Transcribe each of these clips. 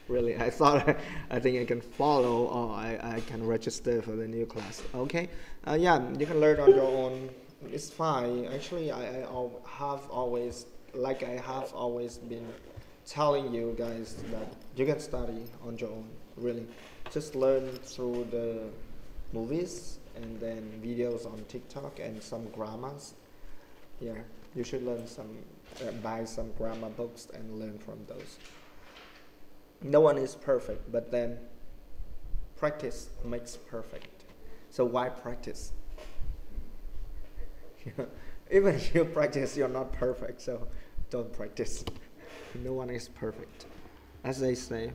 Really, I thought I think I can follow or I can register for the new class. Okay, yeah, you can learn on your own. It's fine. Actually, have always, like I have always been telling you guys that you can study on your own. Really, just learn through the movies and then videos on TikTok and some grammars. Yeah, you should learn some, buy some grammar books and learn from those. No one is perfect, but then practice makes perfect. So why practice? Even if you practice, you're not perfect, so don't practice. No one is perfect. As they say.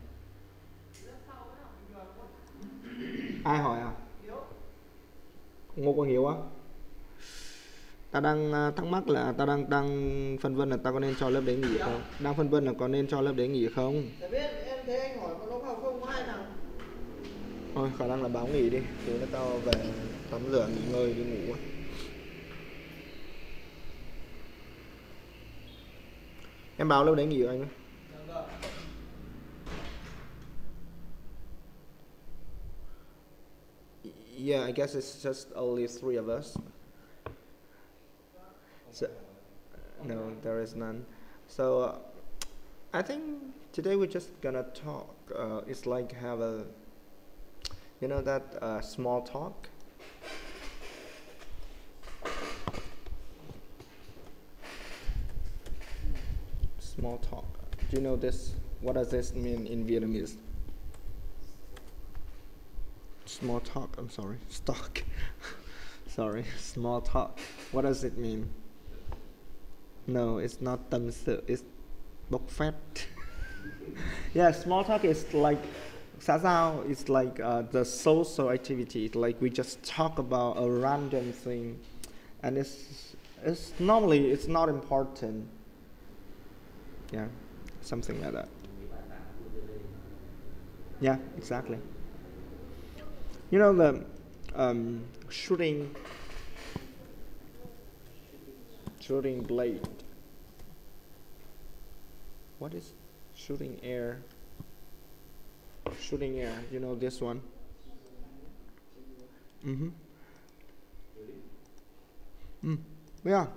Ai hỏi à? Ngô Quang Hiếu á? Ta đang thắc mắc là ta đang phân vân là ta có nên cho lớp đấy nghỉ không? Đang phân vân là có nên cho lớp đấy nghỉ không? Em thấy anh hỏi có lúc học không có ai nào. Thôi khả năng là báo nghỉ đi, tí nữa tao về tắm rửa nghỉ ngơi đi ngủ. Em báo lớp đấy nghỉ rồi anh ơi. Yeah, I guess it's just only 3 of us. So, no, there is none. So I think today we're just gonna talk. It's like have a, you know that small talk. Small talk. Do you know this? What does this mean in Vietnamese? Small talk. I'm sorry. Stock. Sorry. Small talk. What does it mean? No, it's not tâm sự. It's bộc phát. Yeah, small talk is like xã giao. It's like the social activity. It's like we just talk about a random thing, and it's normally it's not important. Yeah, something like that. Yeah, exactly. You know the shooting blade. What is shooting air? Shooting air. You know this one? Yeah.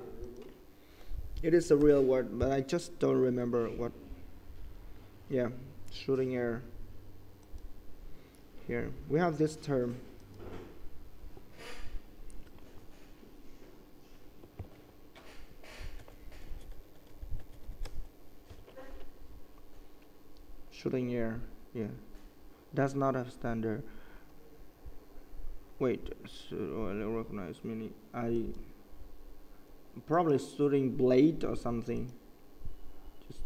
It is a real word, but I just don't remember what. Yeah, shooting air. Here we have this term. Shooting air. Yeah, does not have standard. Wait, so I don't recognize meaning. I probably shooting blade or something. Just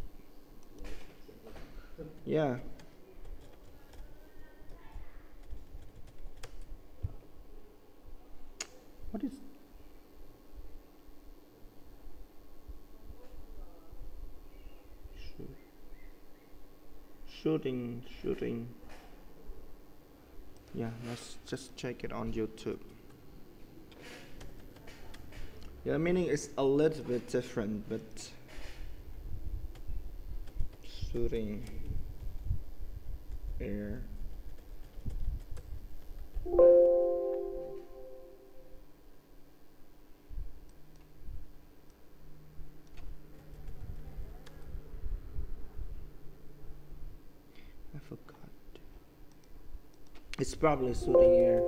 yeah. What is shooting? Yeah, let's just check it on YouTube. Yeah, the meaning is a little bit different, but shooting air. I forgot. It's probably shooting air.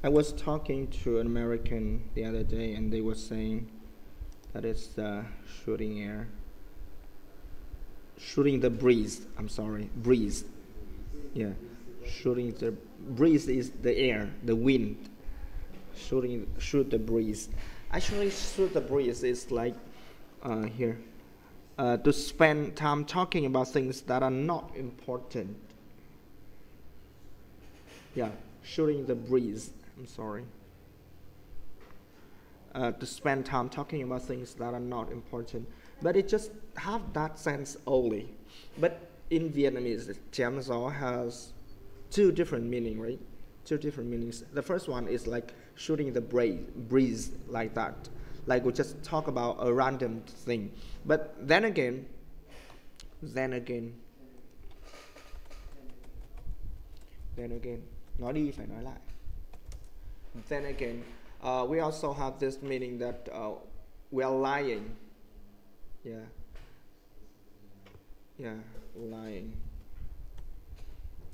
I was talking to an American the other day, and they were saying that it's shooting air. Shooting the breeze. I'm sorry, breeze. Yeah, shooting the breeze is the air, the wind. Shoot the breeze. Actually, shoot the breeze is like here. To spend time talking about things that are not important. Yeah, shooting the breeze. I'm sorry. To spend time talking about things that are not important. But it just have that sense only. But in Vietnamese, chém gió has 2 different meanings, right? 2 different meanings. The first one is like shooting the breeze like that. like we just talk about a random thing. But then again, nói đi phải nói lại. Then again, we also have this meaning that we are lying. Lying.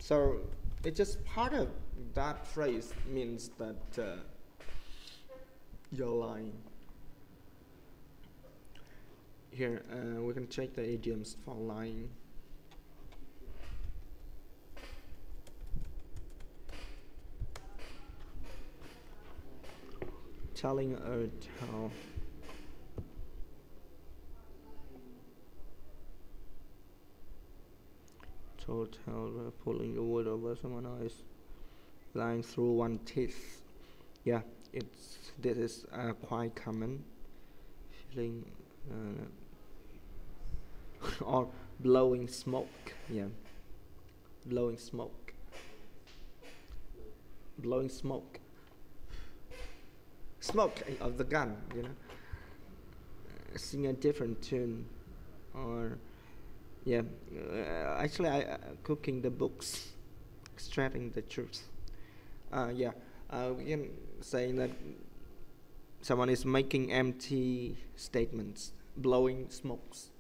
So it's just part of that phrase means that you're lying. Here, we can check the idioms for lying. Telling a tale. To tell, pulling the wood over someone else, lying through one teeth. Yeah, this is quite common. Feeling or blowing smoke. Yeah, blowing smoke. Smoke of the gun, you know. Sing a different tune, or actually I cooking the books, extracting the truth. We can say that someone is making empty statements, blowing smokes.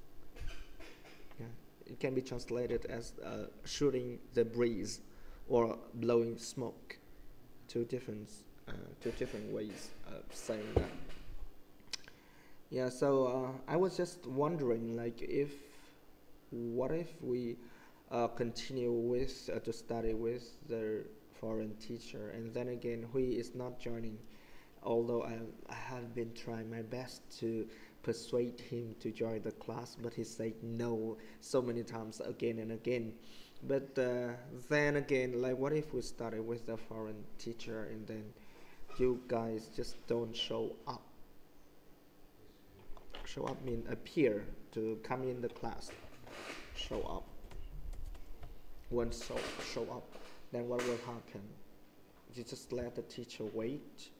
It can be translated as shooting the breeze or blowing smoke. Two different ways of saying that. So I was just wondering, like, what if we continue with to study with the foreign teacher, and then again he is not joining, although I have been trying my best to persuade him to join the class, but he said no so many times again and again. But then again, like, what if we study with the foreign teacher and then you guys just don't show up? Show up means appear, to come in the class. Show up. Once show up, then what will happen? You just let the teacher wait.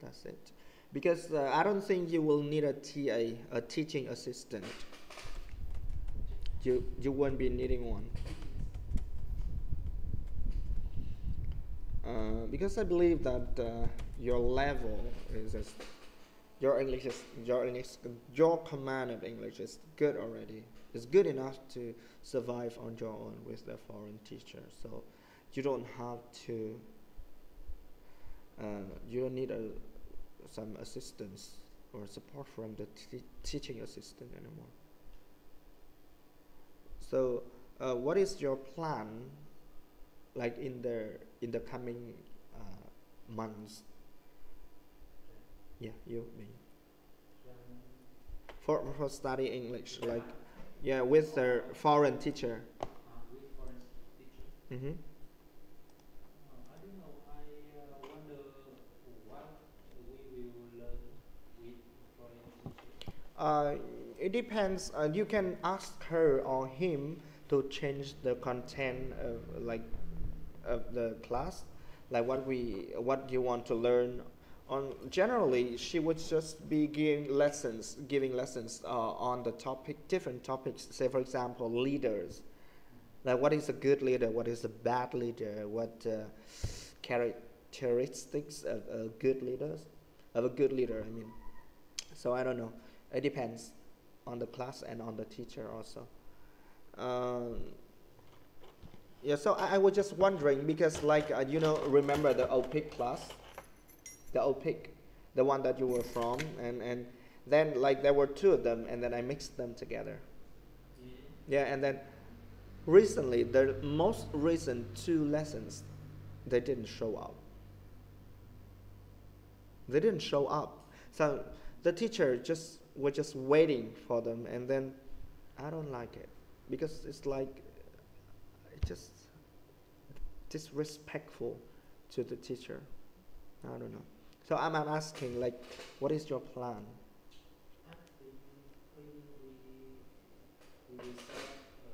That's it. Because I don't think you will need a TA, a teaching assistant. You won't be needing one. Because I believe that your level is just, your command of English is good already. It's good enough to survive on your own with the foreign teacher. So you don't have to. You don't need some assistance or support from the teaching assistant anymore. So what is your plan, like in the coming months? You, me. For study English, like with the foreign teacher. With foreign teacher. Mm-hmm. I don't know. I wonder what we will learn with foreign teacher. It depends. You can ask her or him to change the content of the class, like what you want to learn. Generally, she would just be giving lessons on the different topics. Say, for example, leaders. Like, what is a good leader? What is a bad leader? What characteristics of a good leader? I mean. So I don't know. It depends on the class and on the teacher also. So I was just wondering because, like, remember the OPIC class? The OPIC, the one that you were from, and then, like, there were two of them, and then I mixed them together. And then recently, the most recent two lessons, they didn't show up. So the teacher was just waiting for them, and then I don't like it because it's like just disrespectful to the teacher. I don't know. So I'm asking, like, what is your plan? I think we will set a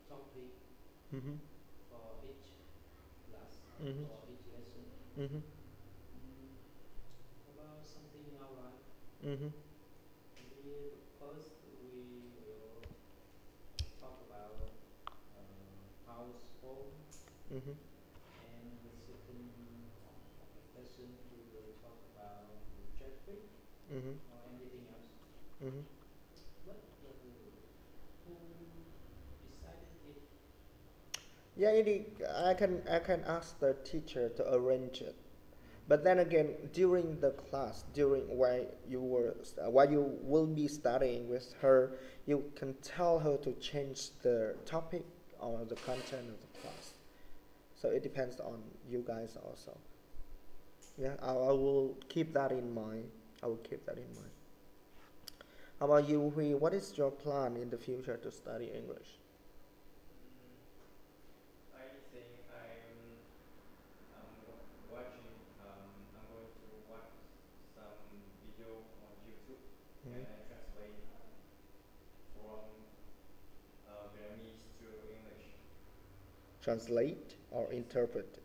topic for each class, Mm-hmm. for each lesson. Mm-hmm. About something in our life. Mm-hmm. Maybe first we will talk about house phone, Mm-hmm. and the second lesson we will talk about the traffic Mm-hmm. or anything else. Mm-hmm. But who decided it? Yeah, I can ask the teacher to arrange it. But then again, during the class, during while you will be studying with her, you can tell her to change the topic or the content of the class. So it depends on you guys also. Yeah, I will keep that in mind. I will keep that in mind. How about you, Hui? What is your plan in the future to study English? I think watching. I'm going to watch some video on YouTube and I Mhm. translate from Vietnamese to English. Translate or Yes, interpret?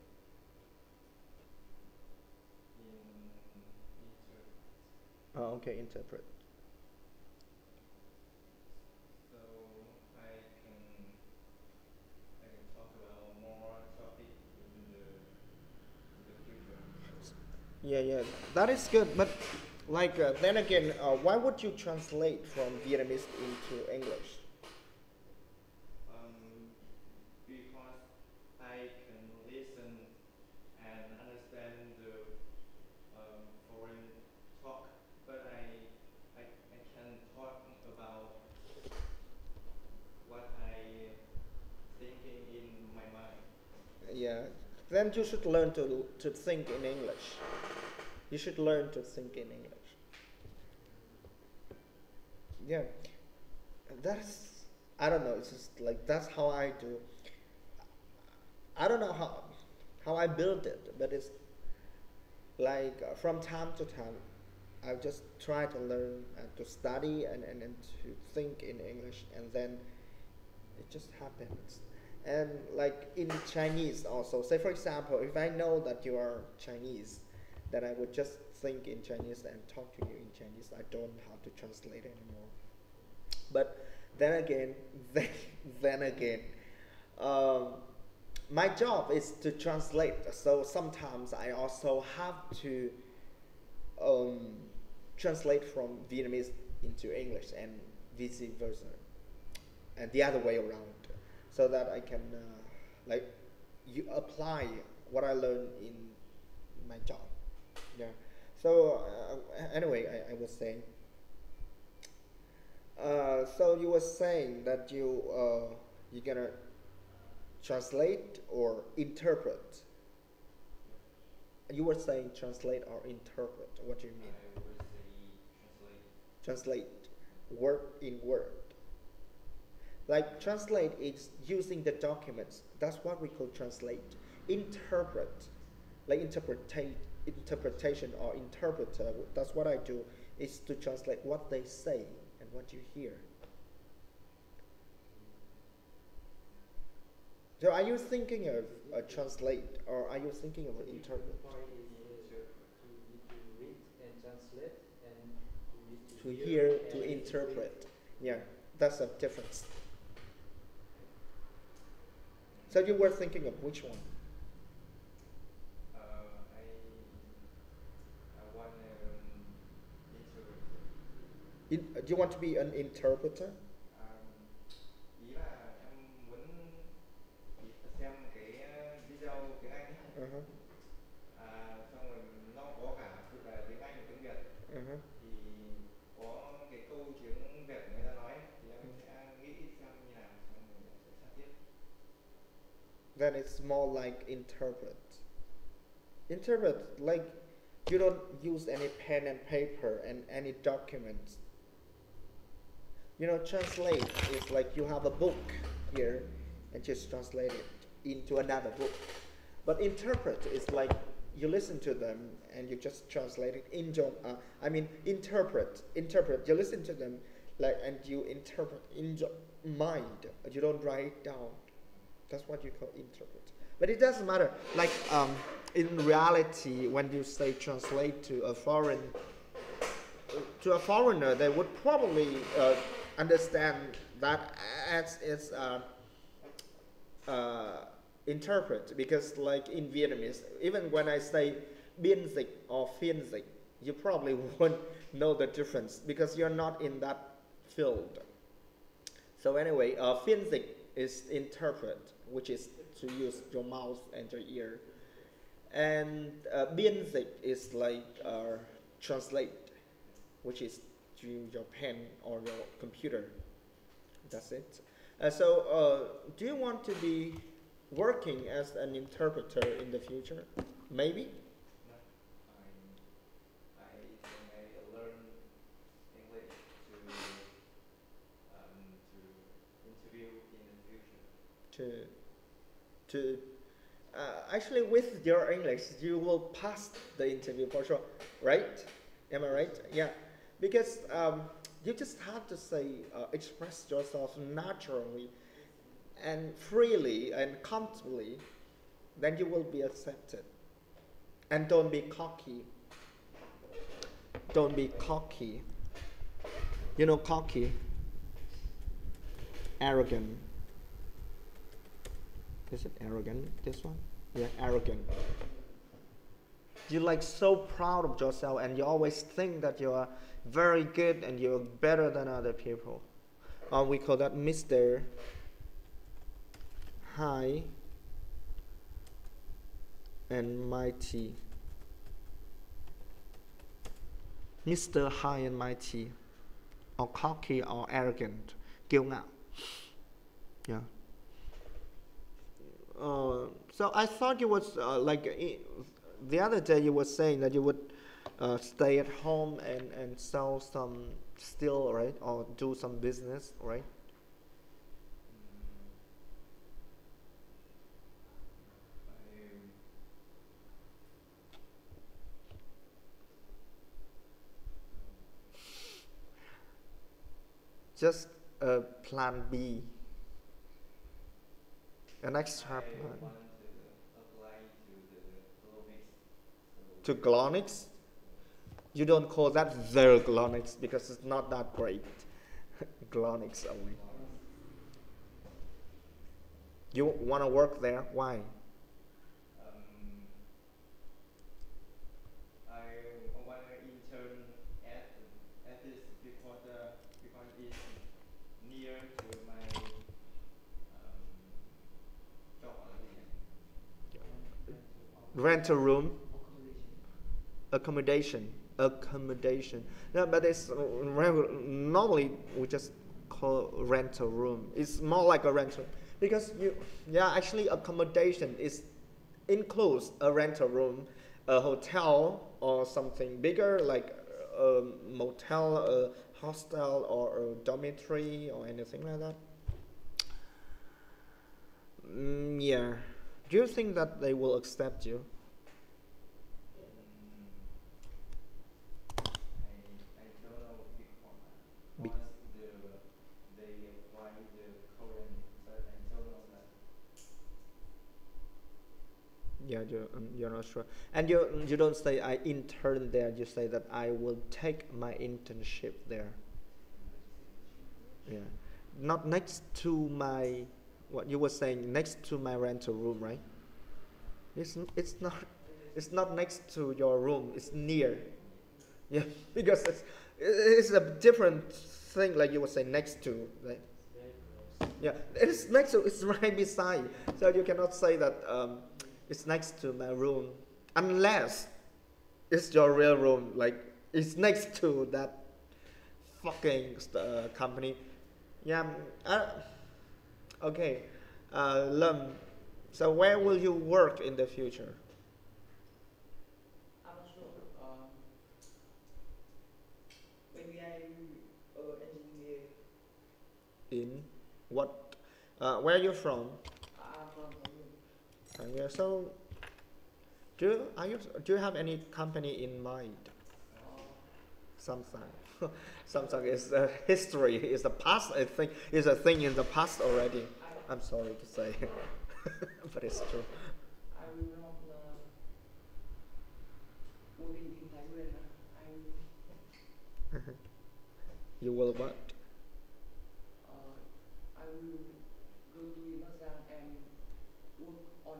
interpret. Oh, okay, interpret. So I can I can talk about more topic in the future. So Yeah, yeah, that is good. But like then again, why would you translate from Vietnamese into English? because I can listen and understand the foreign talk, but I can talk about what I thinking in my mind. Yeah, then you should learn to think in English. You should learn to think in English. Yeah, that's I don't know. It's just like that's how I do. I don't know how I build it, but it's like from time to time, I just try to learn to study and to think in English, and then it just happens. And like in Chinese also, say for example, if I know that you are Chinese, then I would just think in Chinese and talk to you in Chinese. I don't have to translate anymore. But then again, then, then again, um, my job is to translate. So sometimes I also have to um, translate from Vietnamese into English and vice versa, and the other way around, so that I can like you apply what I learned in my job. Yeah. So anyway, I was saying. So you were saying that you're gonna translate or interpret. You were saying translate or interpret. What do you mean? I will say translate. Translate word in word. Like translate is using the documents. That's what we call translate. Interpret, like interpretation or interpreter. That's what I do. Is to translate what they say and what you hear. So are you thinking of translate or are you thinking of The interpret? different part is Interpret. you need to read and translate, and you need To to hear, and to read. interpret. Yeah, that's a difference. So you were thinking of which one? I want interpret. Do you want to be an interpreter? Ý là em muốn xem cái video tiếng Anh ấy. Uh-huh. Xong rồi nó có cả phụ đề tiếng Anh và tiếng Việt. Uh-huh. Thì có cái câu tiếng Việt người ta nói thì em sẽ nghĩ xem như nào xong rồi em sẽ sát tiếp. Then it's more like interpret. Interpret, like you don't use any pen and paper and any documents. You know, translate is like you have a book here and just translate it into another book. But interpret is like you listen to them and you just translate it into. Interpret. You listen to them, like, and you interpret in your mind. You don't write it down. That's what you call interpret. But it doesn't matter. Like in reality, when you say translate to a foreign to a foreigner, they would probably understand that as is interpret, because like in Vietnamese, even when I say biên dịch or phiên dịch, you probably won't know the difference because you're not in that field. So anyway, phiên dịch is interpret, which is to use your mouth and your ear, and biên dịch is like translate, which is to your pen or your computer. That's it. So, do you want to be working as an interpreter in the future? Maybe? No, I think I learn English to interview in the future. To actually, with your English, you will pass the interview for sure, right? Am I right? Yeah, because you just have to say, express yourself naturally and freely and comfortably, then you will be accepted. And don't be cocky. Don't be cocky. You know cocky? Arrogant. Is it arrogant, this one? Yeah, arrogant. You're like so proud of yourself and you always think that you are very good and you're better than other people. We call that Mr. High and Mighty. Mr. High and Mighty, or cocky or arrogant, kiêu ngạo. Yeah. So I thought you was the other day you were saying that you would stay at home and sell some steel, right? Or do some business, right? Just a plan B. An extra plan. I want to apply to the Glomix. To Glonix? You don't call that the Glonix because it's not that great. Glonix only. You want to work there? Why? I want to intern at this because it's near to my job already. Rent a room? Accommodation. No, but it's normally we just call rent a room. It's more like a rental because actually accommodation is includes a rental room, a hotel or something bigger like a motel, a hostel or a dormitory or anything like that. Yeah. Do you think that they will accept you? I don't know before. Once they apply the current, but I don't know that. Yeah, you're not sure. And you don't say I intern there, you say that I will take my internship there. Yeah. Not next to my, what you were saying, next to my rental room, right? It's not next to your room, it's near. Yeah, because it's a different thing, like you would say next to, right? Yeah, it's next to, it's right beside. So you cannot say that it's next to my room, unless it's your real room, like it's next to that fucking company. Yeah, okay. Lum, so where will you work in the future? I'm not sure. Maybe I'm engineer. In what? Where are you from? I'm from Yeah, so do you have any company in mind? Samsung. Samsung is history. Is the past. I think is a thing in the past already. I'm sorry to say, but it's true. I will not working in Thailand. Uh-huh. You will what? I will go to Vietnam and work on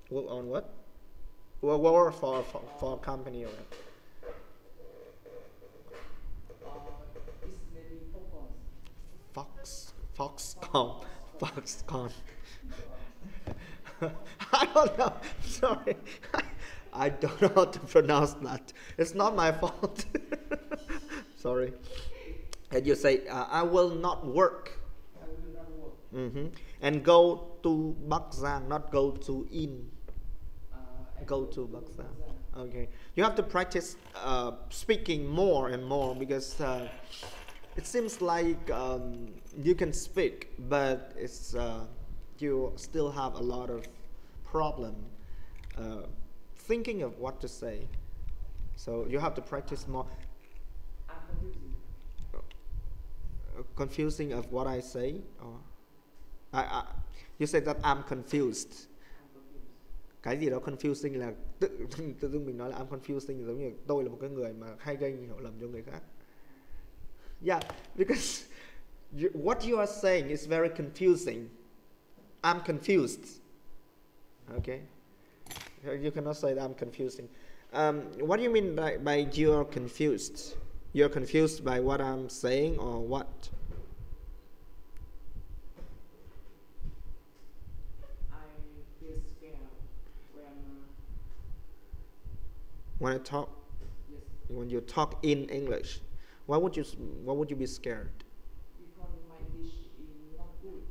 Work on what? Well, work for a company or it's maybe focus. Foxconn. Foxconn. I don't know. Sorry. I don't know how to pronounce that. It's not my fault. Sorry. And you say, I will not work. I will not work. And go to Bắc Giang, not go to in. I Go to Bắc Giang. Okay. You have to practice speaking more and more because it seems like you can speak, but it's you still have a lot of problem thinking of what to say. So you have to practice more. I'm confusing. Confusing of what I say, or you say that I'm confused. I'm confused. Cái gì đó confusing là tự dưng mình nói là I'm confusing giống như tôi là một cái người mà hay gây hiểu lầm cho người khác. Yeah, because what you are saying is very confusing. I'm confused. Okay, you cannot say that I'm confusing. What do you mean by you're confused? You're confused by what I'm saying or what? I feel scared When I talk, yes, when you talk in English, why would you be scared? because my English is not good.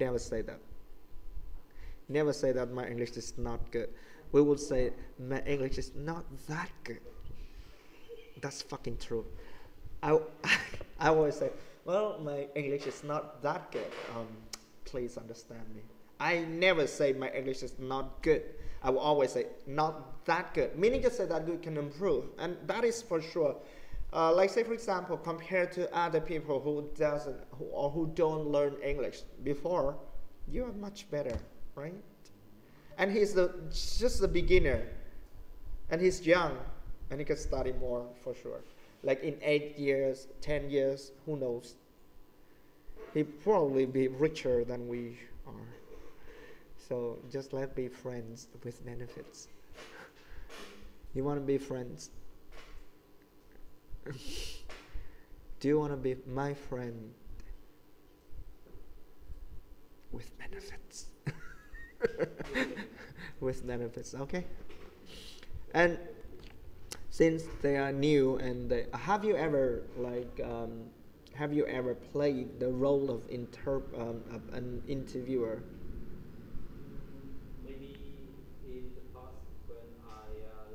Never say that. Never say that my English is not good. We would say my English is not that good. That's fucking true. I always say, well, my English is not that good. Please understand me. I never say my English is not good. I will always say not that good. Meaning to say that you can improve, and that is for sure. Like say for example, compared to other people who don't learn English before, you are much better, right? And he's just a beginner, and he's young, and he can study more for sure. Like in 8 years, 10 years, who knows? He probably be richer than we are. So just let's be friends with benefits. You want to be friends? Do you want to be my friend with benefits? With benefits, okay? And since they are new, and have you ever played the role of an interviewer? Maybe in the past when I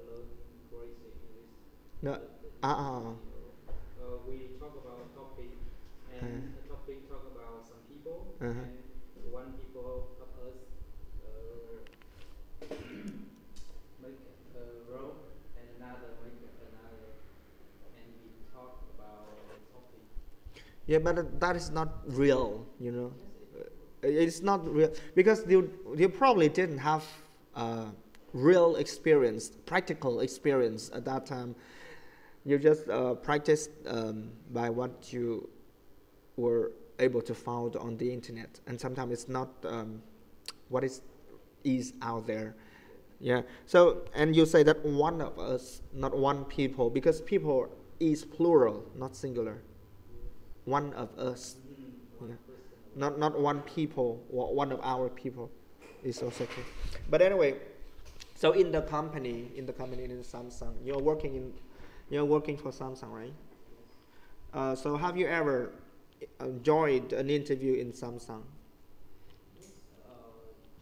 learned crazy English. No. We talk about a topic, and the topic talk about some people, and one people help us make a role, and another make another, and we talk about the topic. Yeah, but that is not real, you know. It's not real because you probably didn't have real experience, practical experience at that time. You just practiced by what you were able to find on the internet, and sometimes it's not what is out there. Yeah. So, and you say that one of us, not one people, because people is plural, not singular. One of us. Yeah. Not one people, or one of our people is also true. But anyway, so in the company in Samsung, you're working for Samsung, right? So have you ever enjoyed an interview in Samsung? Yes,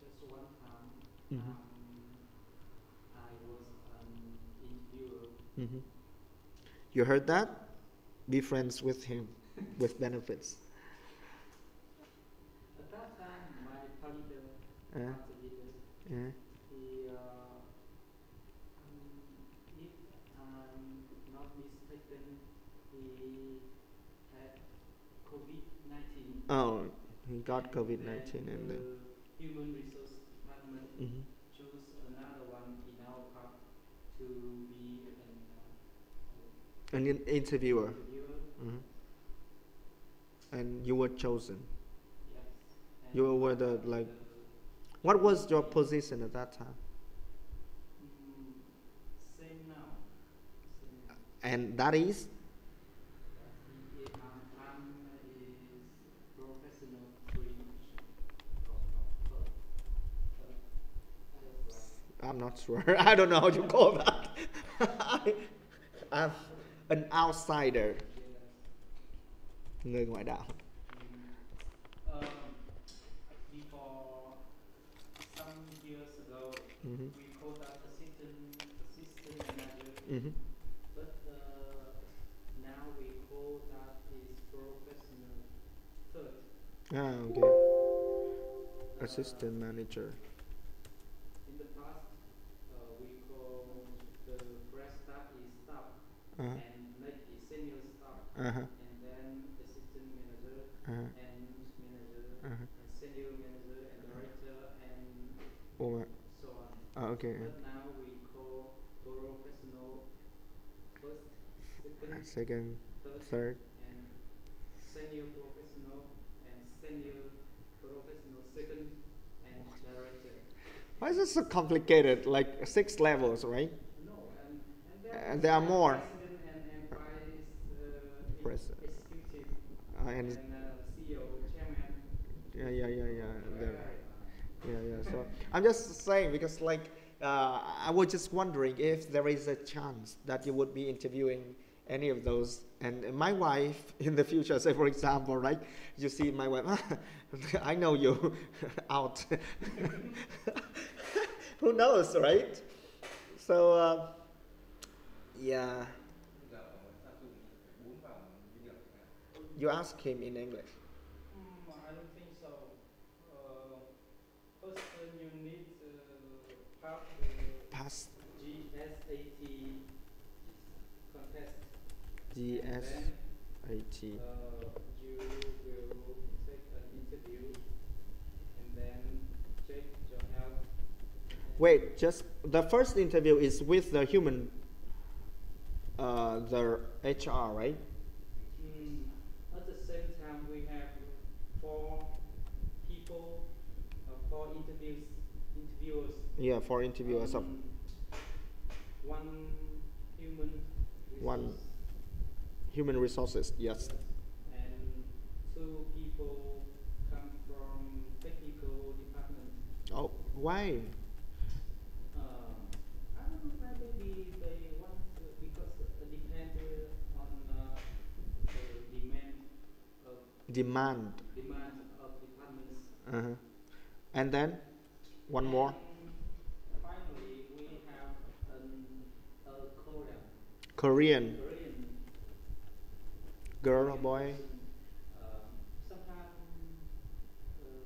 just one time. Mhm. I was an interviewer. Mhm. You heard that? Be friends with him, with benefits. At that time, my leader, Uh, yeah. he, if I'm not mistaken, he had COVID-19. Oh, he got COVID-19 and then. The human resource department Mhm. chose another one in our part to be an An interviewer. interviewer. Mhm. And you were chosen. Yes. And You were the like. What was your position at that time? Same now. Same now. And that is. I'm is professional three third. Right. I'm not sure. I don't know how you call that. I'm an outsider. Yes. Người ngoại đạo. Before some years ago, Mhm. we called that assistant manager, Mhm. but now we call that is professional third. Ah, okay. Assistant manager. In the past, we call the fresh staff is staff, Uh-huh. and next is senior staff, Uh-huh. and then assistant manager, Uh-huh. and manager, Uh-huh. and senior manager, and director, and Oh, so on. okay. But now we call professional first, Second, third, third. and senior professional, and senior professional second, and director. Why is it so complicated? Like 6 levels, right? No, And there are more. President and vice President. executive And CEO, chairman. yeah. So I'm just saying because like I was just wondering if there is a chance that you would be interviewing any of those. And my wife in the future, say for example, right? You see my wife, I know you out. Who knows, right? So yeah. Bây giờ áp dụng 4 vòng ghi điểm chẳng hạn. You ask him in English. I don't think so. First, you need to pass Pass GSAT contest. GSAT. You will take an interview and then check your health. Wait, just the first interview is with the human, the HR, right? At the same time, we have 4 people, 4 interviewers. Yeah, for interviewers of One human One. resource, human resources. Yes. and 2 people come from technical department. Oh, why? I don't know, maybe they want to, because it depends on the Demand. demand of departments. Uh-huh. And then one more. And finally, we have a Korean Korean girl or boy. Sometimes he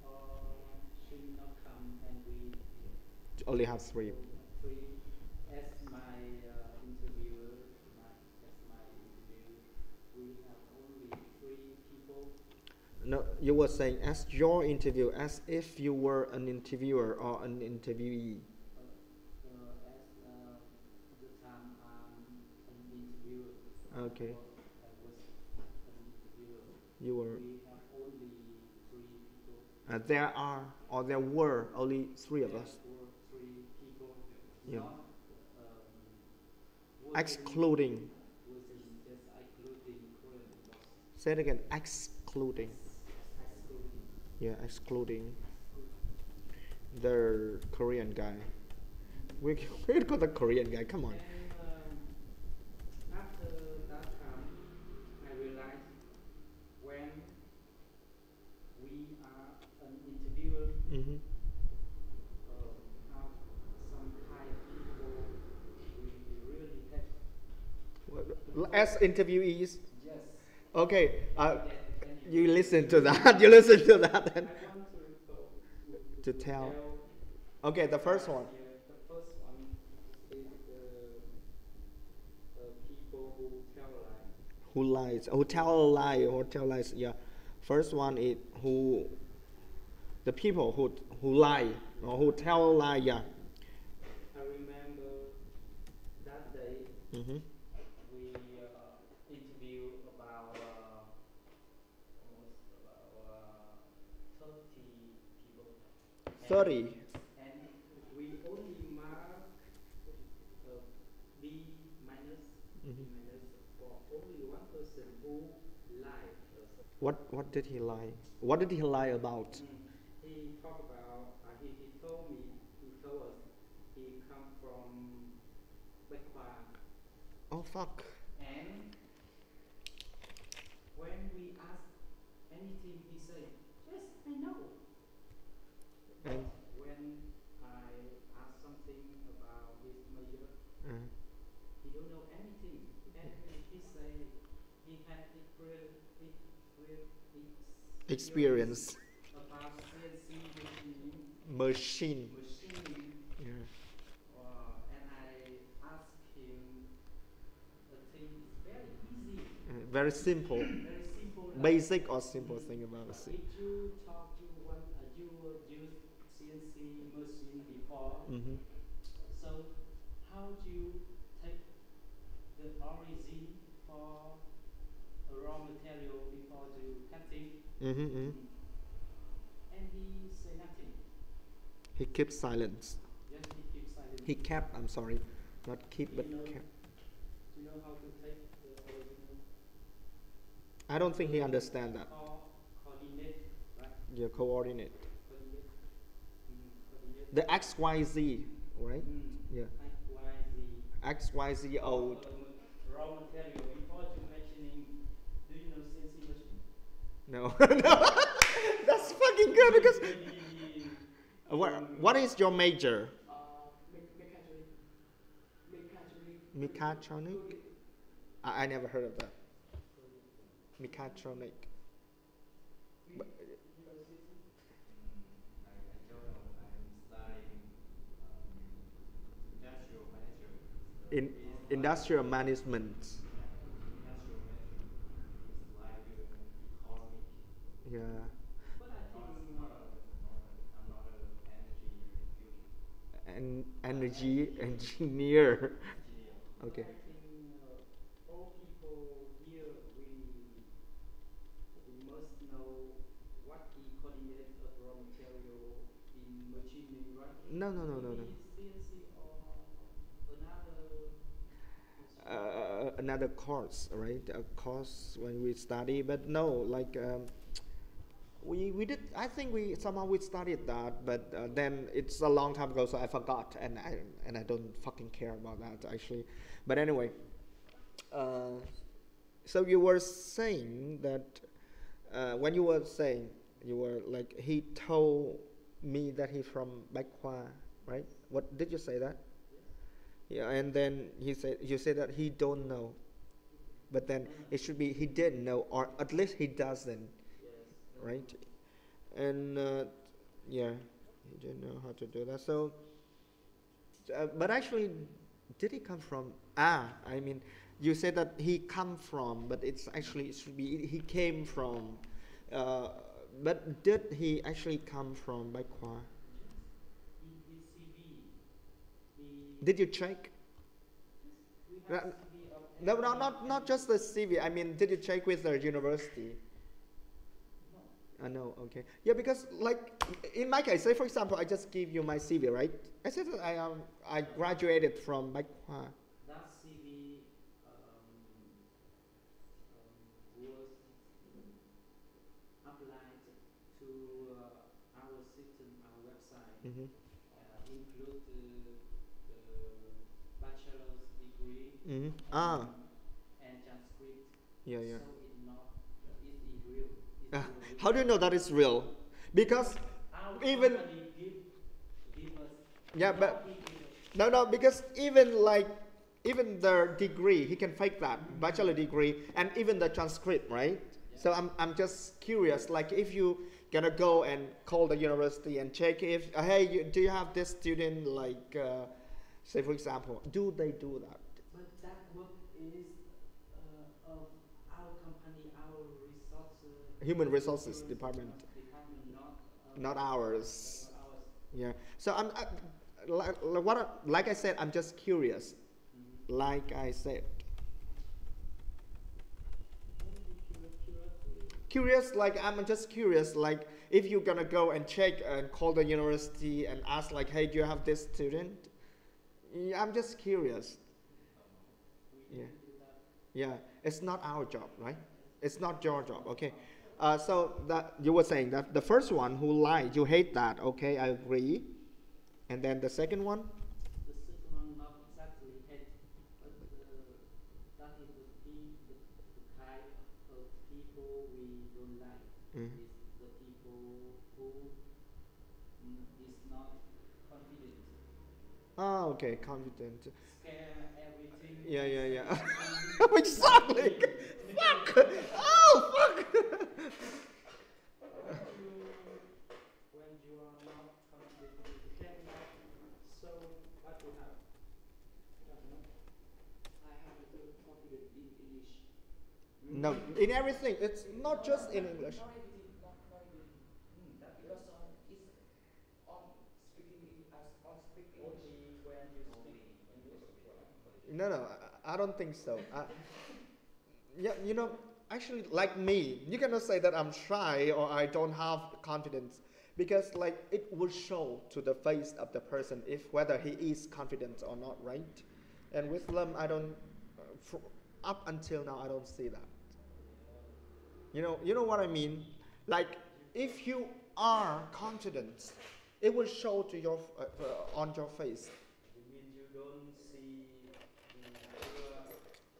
or she not come, and we Only have 3. as my interviewer, we have only 3 people. No, you were saying as your interview, as if you were an interviewer or an interviewee. As the time I'm an interviewer. Okay. I was an interviewer. You were. We have only 3 people. There were only 3 of us. There were 3 people. Yeah. Not, Excluding. wasn't just including Korean. Say it again. Excluding. Excluding. Yeah, excluding the Korean guy. We got the Korean guy. Come on. And after that time, I realized when we are an interviewer, Mm-hmm. have some kind of people we really have. As interviewees. Yes. Okay. That You listen to that. You listen to that. I Then. want To tell. Okay, the first one. Yeah, the first one is the people who tell lies. Who lies? Who tell a lie or tell lies? Yeah. First one is who. The people who lie or who tell a lie. Yeah. I remember that day Mm-hmm. 30. And we only mark B minus, Mhm. for only one person who lied. What did he lie? What did he lie about? He talked about, he told me, he told us he come from Baekwa. Oh fuck. And when we ask anything, he say, yes, I know. And When I ask something about his major, he don't know anything. And he say he had experience. about CNC Machine. machining. Yeah. And I asked him a thing is very easy. Very simple. Very simple. Basic or simple thing about If it. you talk, you use CNC machine before. Mm-hmm. So how do you take the origin for a raw material before the cutting? Mm-hmm, mm-hmm. And he say nothing. He kept silence. Yes, he keeps silent. He kept, I'm sorry, not keep, but kept. Do you know how to take the original? I don't think he understand that. Coordinate, right? Yeah, coordinate. Coordinate. Coordinate. The XYZ, right? Yeah. XYZ old. Raw material. Before you mentioning, do you know CNC machine? No. No. That's fucking good because. What is your major? Mechatronic? I never heard of that. Mechatronic. But, I don't know. I'm studying industrial management. in industrial management. Industrial management is like economic. Yeah. But I think I'm not an energy future. And energy engineer. Engineer. Okay. I think all people here we must know what the coordinate of raw material in machining, right? No. Maybe CNC or another. Another course, right? A course when we study, but no, like we did. I think we somehow we studied that, but then it's a long time ago, so I forgot, and I don't fucking care about that actually. But anyway, so you were saying that when you were saying you were like he told me that he's from Baekwa, right? What did you say that? Yeah, and then you said that he don't know, but then it should be he didn't know, or at least he doesn't, right? And yeah, he didn't know how to do that. So, but actually, did he come from? I mean, you said that he come from, but it should be he came from. But did he actually come from Baekwa? In his CV, Did you check? we have CV of No, not just the CV. I mean, did you check with the university? No. No, okay. Yeah, because like in my case, say for example, I just give you my CV, right? I said that I graduated from Baekwa. That CV was applied to our system, our website, Mm-hmm. include the bachelor's degree Mm-hmm. and transcript. Yeah. So it's real. How do you know that is real? Because Our even company give us. yeah, but copy give us. no, because even the degree, he can fake that bachelor degree and even the transcript, right? Yeah. So I'm just curious, like if you gonna go and call the university and check if hey, do you have this student like say for example, do they do that? But that work is of our company, our Human resources department, not ours. Not ours. Yeah. So like I said, I'm just curious. Like I said, curious. Like I'm just curious. Like if you're gonna go and check and call the university and ask like, hey, do you have this student? Yeah, I'm just curious. We Yeah. need to do that. Yeah, it's not our job, right? It's not your job, okay? So that you were saying that the first one who lied, you hate that, okay? I agree. And then the second one, The second one not exactly hate, but that is the kind of people we don't like. Mhm. Is the people who is not confident, oh, okay, confident. scare everything. Yeah, yeah, yeah. everything. Exactly. Fuck. Oh, fuck. When you are not confident, you cannot show what you have. I have to feel confident in English. No, in everything. It's not just in English. Not everything, not everything. That because it's on speaking English. Only when you speak English. No, I don't think so. Yeah, you know, actually, like me, you cannot say that I'm shy or I don't have confidence because, like, it will show to the face of the person if whether he is confident or not, right? And with them, I don't. Up until now, I don't see that. You know what I mean? Like, if you are confident, it will show to your on your face. You mean you don't see, you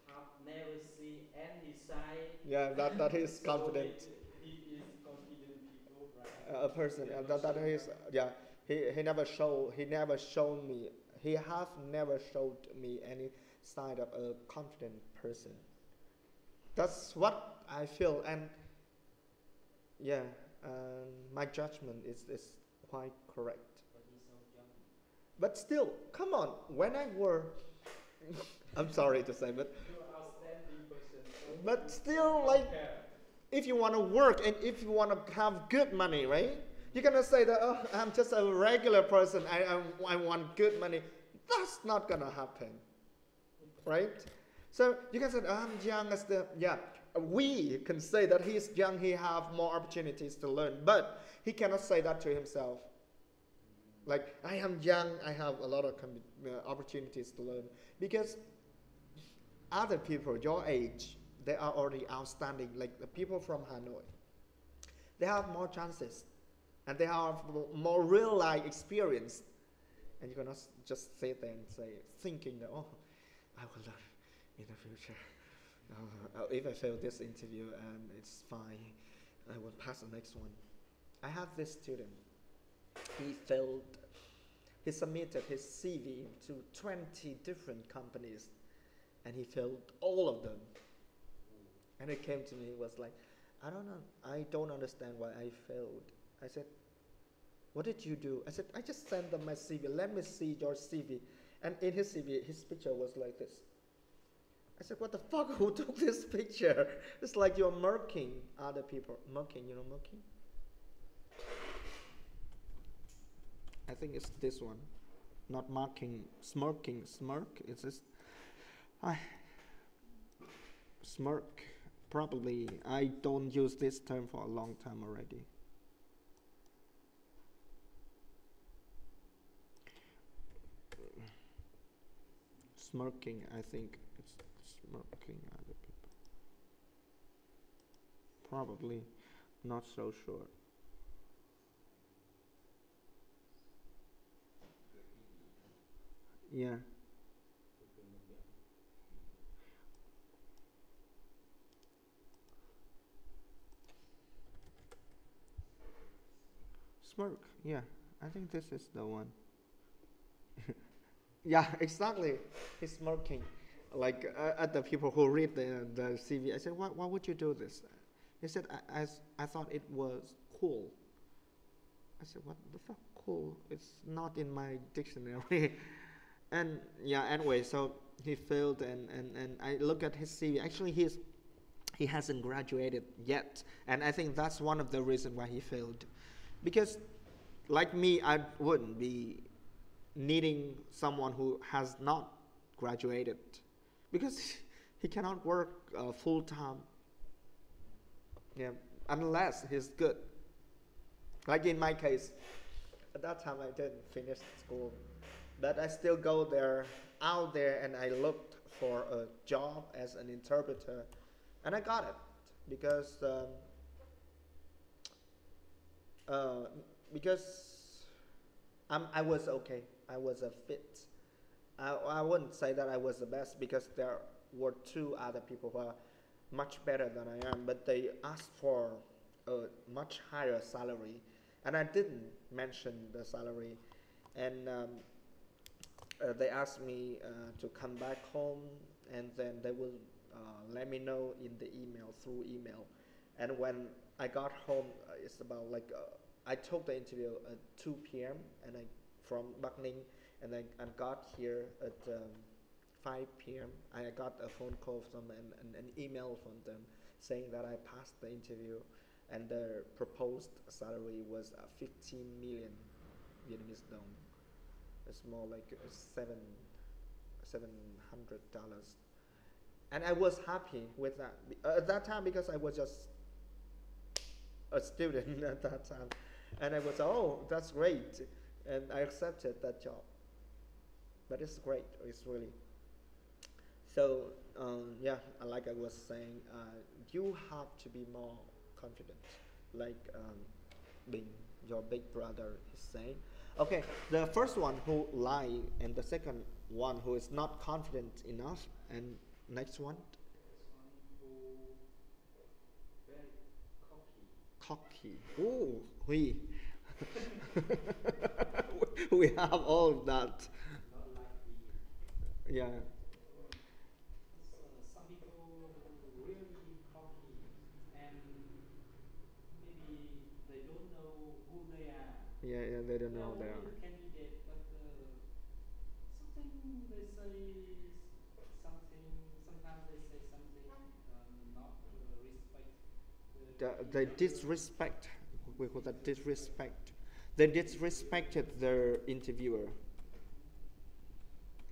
have never see any sign. Yeah, that is So confident. He is confident people, right? A person that is, yeah, he never shown me, he have never showed me any sign of a confident person. That's what I feel, and yeah, my judgment is quite correct. But he's so young. But still, come on, when I were I'm sorry to say, but You're an outstanding person. So But you still, can like, compare. if you want to work and if you want to have good money, right? You cannot say that, oh, I'm just a regular person, I want good money. That's not gonna happen, right? So you can say, oh, I'm young as the, yeah, we can say that he's young, he have more opportunities to learn, but he cannot say that to himself. Like, I am young, I have a lot of opportunities to learn. Because other people your age, they are already outstanding, like the people from Hanoi. They have more chances, and they have more real-life experience. And you cannot just sit there and say, thinking that, oh, I will learn in the future. If I fail this interview, and it's fine, I will pass the next one. I have this student. He failed. He submitted his CV to 20 different companies, and he failed all of them. And it came to me, it was like, I don't know, I don't understand why I failed. I said, what did you do? I said, I just sent them my CV. Let me see your CV. And in his CV, his picture was like this. I said, what the fuck? Who took this picture? It's like you're murking other people. Murking, you know murking? I think it's this one. Not marking, smirking. Smirk? Is this? Smirk. Probably. I don't use this term for a long time already. Smirking, I think it's smirking other people. Probably. Not so sure. Yeah. Smirk, yeah. I think this is the one. Yeah, exactly. He's smirking. Like at the people who read the CV. I said, why would you do this? He said, I thought it was cool. I said, what the fuck cool? It's not in my dictionary. And yeah, anyway, so he failed, and I look at his CV. Actually, he hasn't graduated yet, and I think that's one of the reasons why he failed. Because, like me, I wouldn't be needing someone who has not graduated, because he cannot work full time. Yeah, unless he's good. Like in my case, at that time I didn't finish school, but I still go there, out there, and I looked for a job as an interpreter, and I got it because uh, because I was okay. I was a fit. I wouldn't say that I was the best because there were two other people who are much better than I am, but they asked for a much higher salary, and I didn't mention the salary, and they asked me to come back home, and then they will let me know in the email through email, and when I got home, it's about like I took the interview at 2 p.m. and I from Bắc Ninh, and I got here at 5 p.m. I got a phone call from an email from them saying that I passed the interview, and the proposed salary was 15 million Vietnamese dong. It's more like $700, and I was happy with that at that time because I was just a student at that time, and I was, oh, that's great, and I accepted that job. But it's great. It's really so. Yeah, like I was saying, you have to be more confident, like being your big brother is saying. Okay, the first one who lie, and the second one who is not confident enough, and next one, This one who very cocky. cocky. Oh, we we have all of that. Not like me. Yeah. Some people really cocky, and maybe they don't know who they are. Yeah, yeah, they don't They are know they only are. a candidate, but something they say something. Sometimes they say something not respect the They interviewer. disrespect. We call that disrespect. They disrespected their interviewer.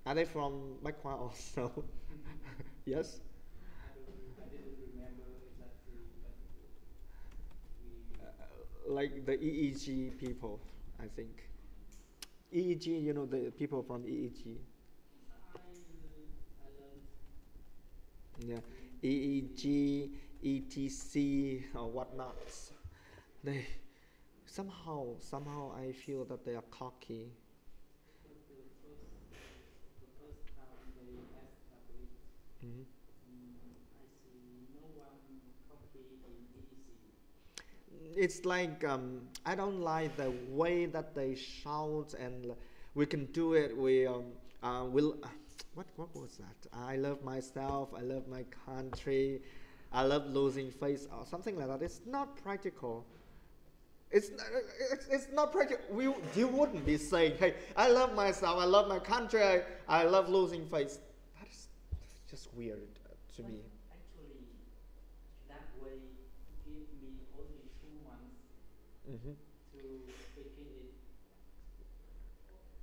Are they from Backward also? Yes. I didn't remember exactly, but we. Like the EEG people, I think. EEG, you know, the people from EEG. I learned Yeah, in EEG, ETC, or whatnots. They somehow I feel that they are cocky. but the first time they established, Mhm. I see no one cocky in EEC. It's like I don't like the way that they shout, and we can do it. We will. What was that? I love myself. I love my country. I love losing face or something like that. It's not practical. It's not practical. You wouldn't be saying, "Hey, I love myself. I love my country. I love losing face." That is just weird to But me. actually, that way give me only 2 months Hmm. to speaking it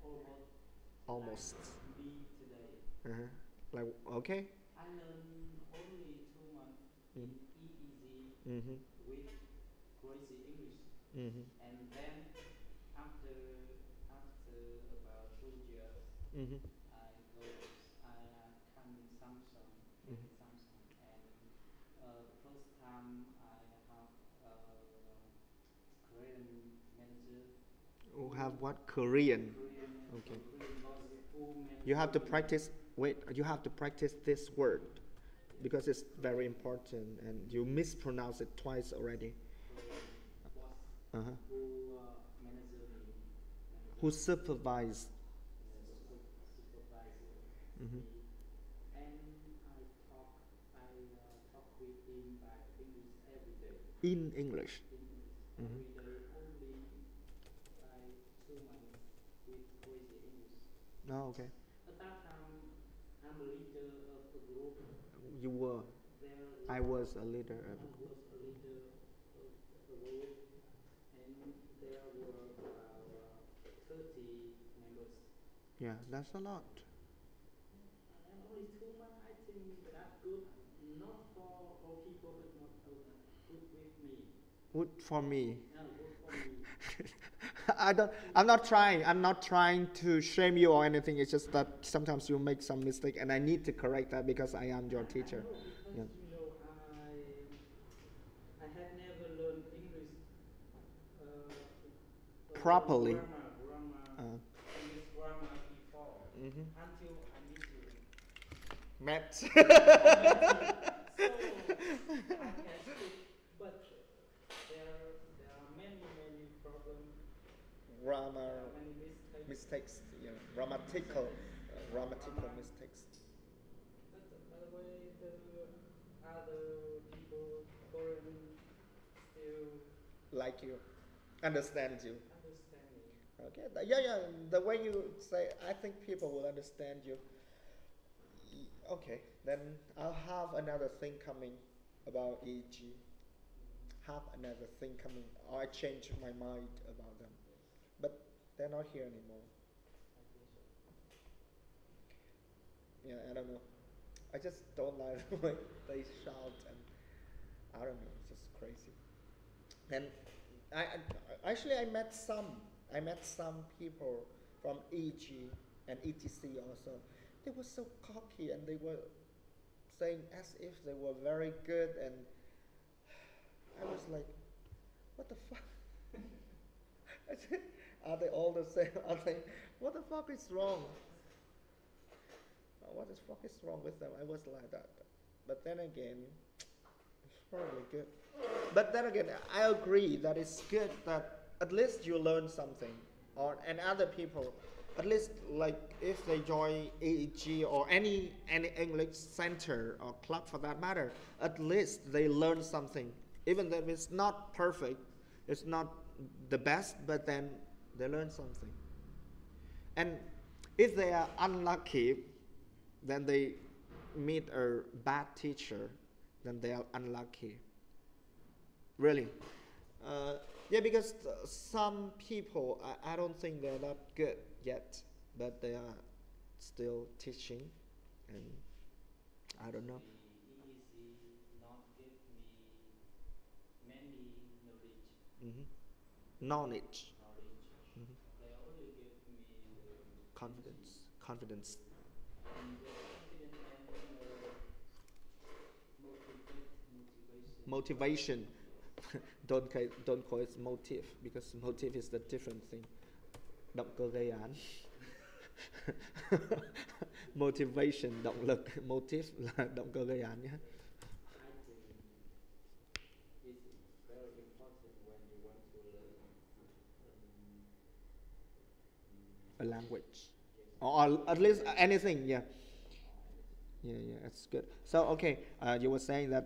almost like Almost. me today. Uh-huh. Like okay. I learned only 2 months Mm. in EEZ Mm-hmm. with crazy English, Mm-hmm. and then after after about 2 years, Mm-hmm. I go I come in Samsung, came in Samsung, and the first time I have a Korean manager Oh, who have what? Korean. Korean Okay. Korean boss who You have managed to me. practice. Wait, you have to practice this word Yes, because it's very important, and you mispronounce it twice already. Korean boss Uh-huh. who manage Who me, supervise? supervisor Mm-hmm. me, and I talk with him by English every day. In English. In English Mm-hmm. every day, only by 2 months with crazy English. Oh, okay. At that time, I'm a leader of a group. You were. There I were was a leader of I a group. was a leader of a group, and there were about 30 members. Yeah, that's a lot. And only 2 months, I think that good, not for all people, but not good with me. Good for me. No, good for me. I'm not trying. I'm not trying to shame you or anything. It's just that sometimes you make some mistake, and I need to correct that because I am your teacher. I know because Yeah. you know I had never learned English Properly. grammar, English grammar before Mhm. until I meet you. Matt. So I can speak, but there are many problems. There Grammar are many mistakes. mistakes. Yeah. Grammatical mistakes. But by the way, the other people, Korean, still Like you, understand you. understand me. Okay. Yeah. The way you say, I think people will understand you. Okay. Then I'll have another thing coming about EG. Have another thing coming. Or I change my mind about them. But they're not here anymore. I think so. Yeah, I don't know. I just don't like the way they shout, and I don't know. It's just crazy. And actually I met some. I met some people from EG and ETC also. They were so cocky, and they were saying as if they were very good, and I was like, what the fuck? I said, are they all the same? Are they? What the fuck is wrong? What the fuck is wrong with them? I was like that. But then again, it's probably good. But then again, I agree that it's good that at least you learn something, and other people, at least like if they join AEG or any English center or club for that matter, at least they learn something. Even if it's not perfect, it's not the best, but then they learn something. And if they are unlucky, then they meet a bad teacher, then they are unlucky. Really. Yeah, because some people, I don't think they're not good yet, but they are still teaching, and I don't know. Easy not give me many knowledge. Hmm. Knowledge. Hmm. They only give me the Confidence. Confidence. and the confidence and Motivation. Don't call it motive, because motive is the different thing. Động cơ gây án. Motivation, động lực. Motive là động cơ gây án nhé. I think it's very important when you want to learn A language. yes, Or at least anything, yeah. Yeah, that's good. So, okay, you were saying that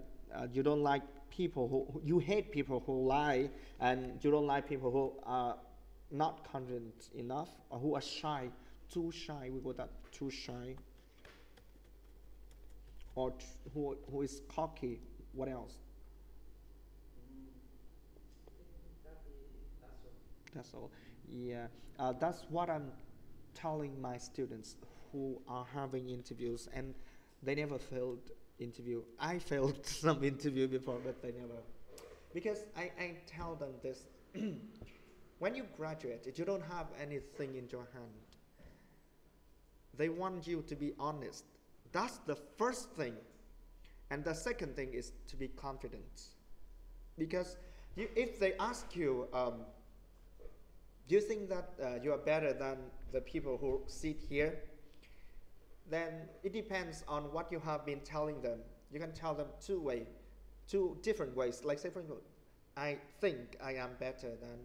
you don't like people you hate people who lie, and you don't like people who are not confident enough, or who are shy, too shy. We call that too shy. Or who is cocky. What else? that's all. That's all. Yeah, that's what I'm telling my students who are having interviews, and they never failed interview. I failed some interview before, but they never. Because I tell them this. When you graduate, you don't have anything in your hand. They want you to be honest. That's the first thing. And the second thing is to be confident. Because if they ask you, do you think that you are better than the people who sit here? Then it depends on what you have been telling them. You can tell them two different ways. Like, say, for example, I think I am better than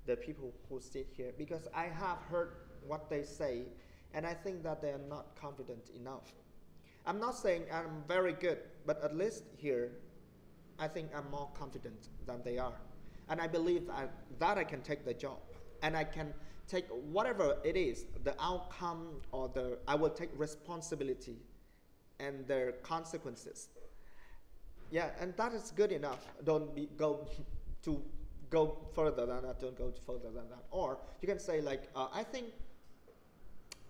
the people who sit here because I have heard what they say, and I think that they are not confident enough. I'm not saying I'm very good, but at least here, I think I'm more confident than they are. And I believe that I can take the job. And I can take whatever it is, the outcome, or I will take responsibility and their consequences. Yeah, and that is good enough. Don't go further than that. Don't go further than that. Or you can say like, I think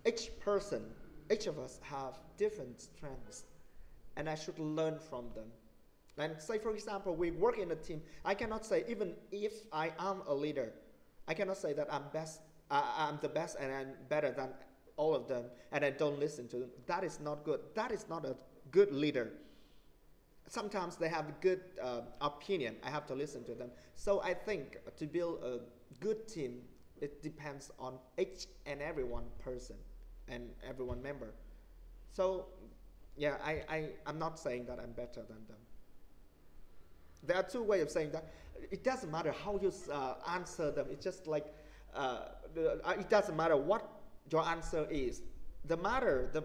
each of us have different strengths, and I should learn from them. And say, for example, we work in a team. I cannot say, even if I am a leader, I cannot say that I'm best. I'm the best and I'm better than all of them, and I don't listen to them. That is not good. That is not a good leader. Sometimes they have a good opinion. I have to listen to them. So I think to build a good team, it depends on each and every one person and every one member. So yeah, I'm not saying that I'm better than them. There are two ways of saying that. It doesn't matter how you answer them. It's just like it doesn't matter what your answer is. The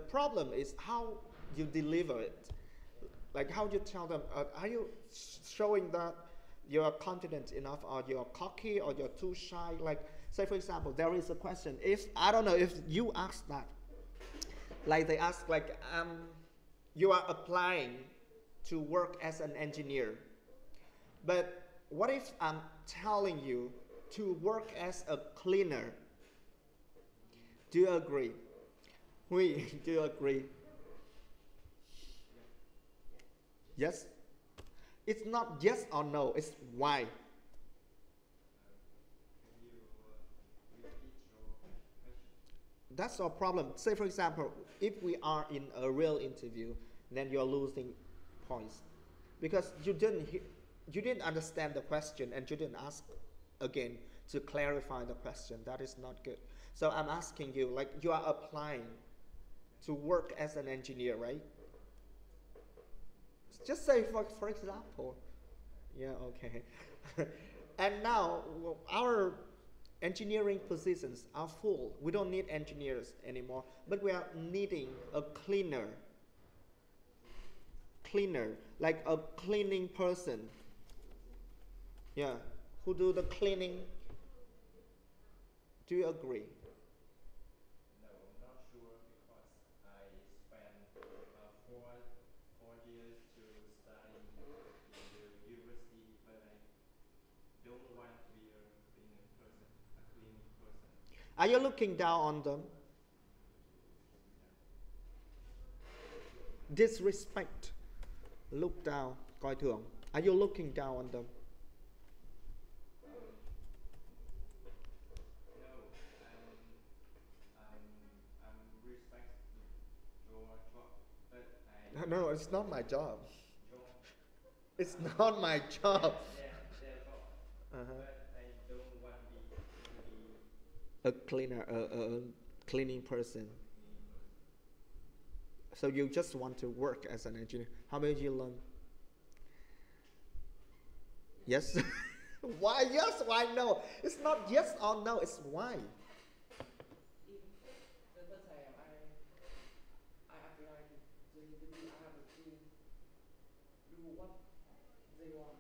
problem is how you deliver it. Like how you tell them, are you showing that you're confident enough, or you're cocky, or you're too shy? Like, say for example, there is a question. If I don't know if you ask that, like they ask, like you are applying to work as an engineer, but what if I'm telling you to work as a cleaner? Do you agree? Do you agree? Yes? It's not yes or no, it's why. Can you repeat your question? That's our problem. Say for example, if we are in a real interview, then you're losing points because you didn't understand the question and you didn't ask again to clarify the question. That is not good. So I'm asking you, like you are applying to work as an engineer, right? Just say for example. Yeah, okay. And now our engineering positions are full. We don't need engineers anymore, but we are needing a cleaner, like a cleaning person. Yeah, who do the cleaning. Do you agree? No, not sure because I spent four years to study in the university, but I don't want to be a cleaning person. Are you looking down on them? Disrespect. Look down. Coi thường. Are you looking down on them? No, I'm respect your job, but I No, it's not my job. job It's not my job. their job, Uh-huh. but I don't want to be A cleaner, a cleaning person. cleaning person. So you just want to work as an engineer. How many you learn? Yes? Why yes? Why no? It's not yes or no, it's why. If the first time I apply to the interview, I have to do what they want.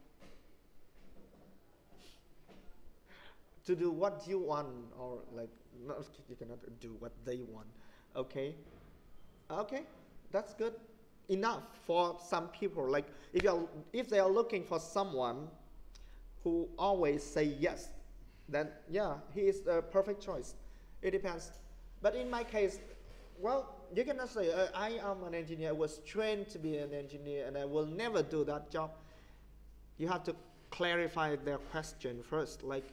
To do what you want, or like, no, you cannot do what they want. Okay? Okay, that's good enough for some people. Like if they are looking for someone who always say yes, then yeah, he is the perfect choice. It depends. But in my case, well, you cannot say I am an engineer. I was trained to be an engineer, and I will never do that job. You have to clarify their question first. Like,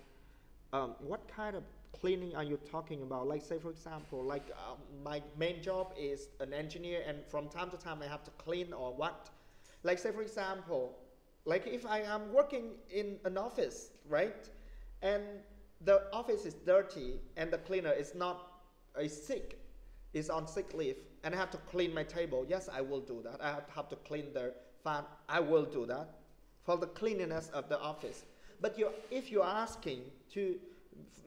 what kind of cleaning are you talking about? Like, say for example, like my main job is an engineer, and from time to time I have to clean or what? Like, say for example, like if I am working in an office, right, and the office is dirty and the cleaner is sick, is on sick leave, and I have to clean my table. Yes, I will do that. I have to clean the fan. I will do that for the cleanliness of the office. But if you're asking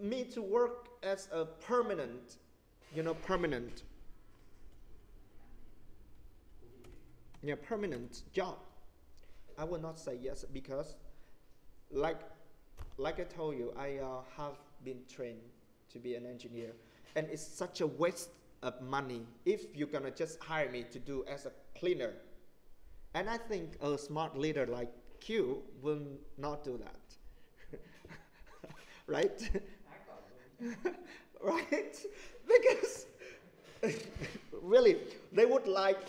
me to work as a permanent, permanent job, I will not say yes, because like I told you, I have been trained to be an engineer, and it's such a waste of money if you're gonna just hire me to do as a cleaner. And I think a smart leader like you will not do that. Right? Right? Because really, they would like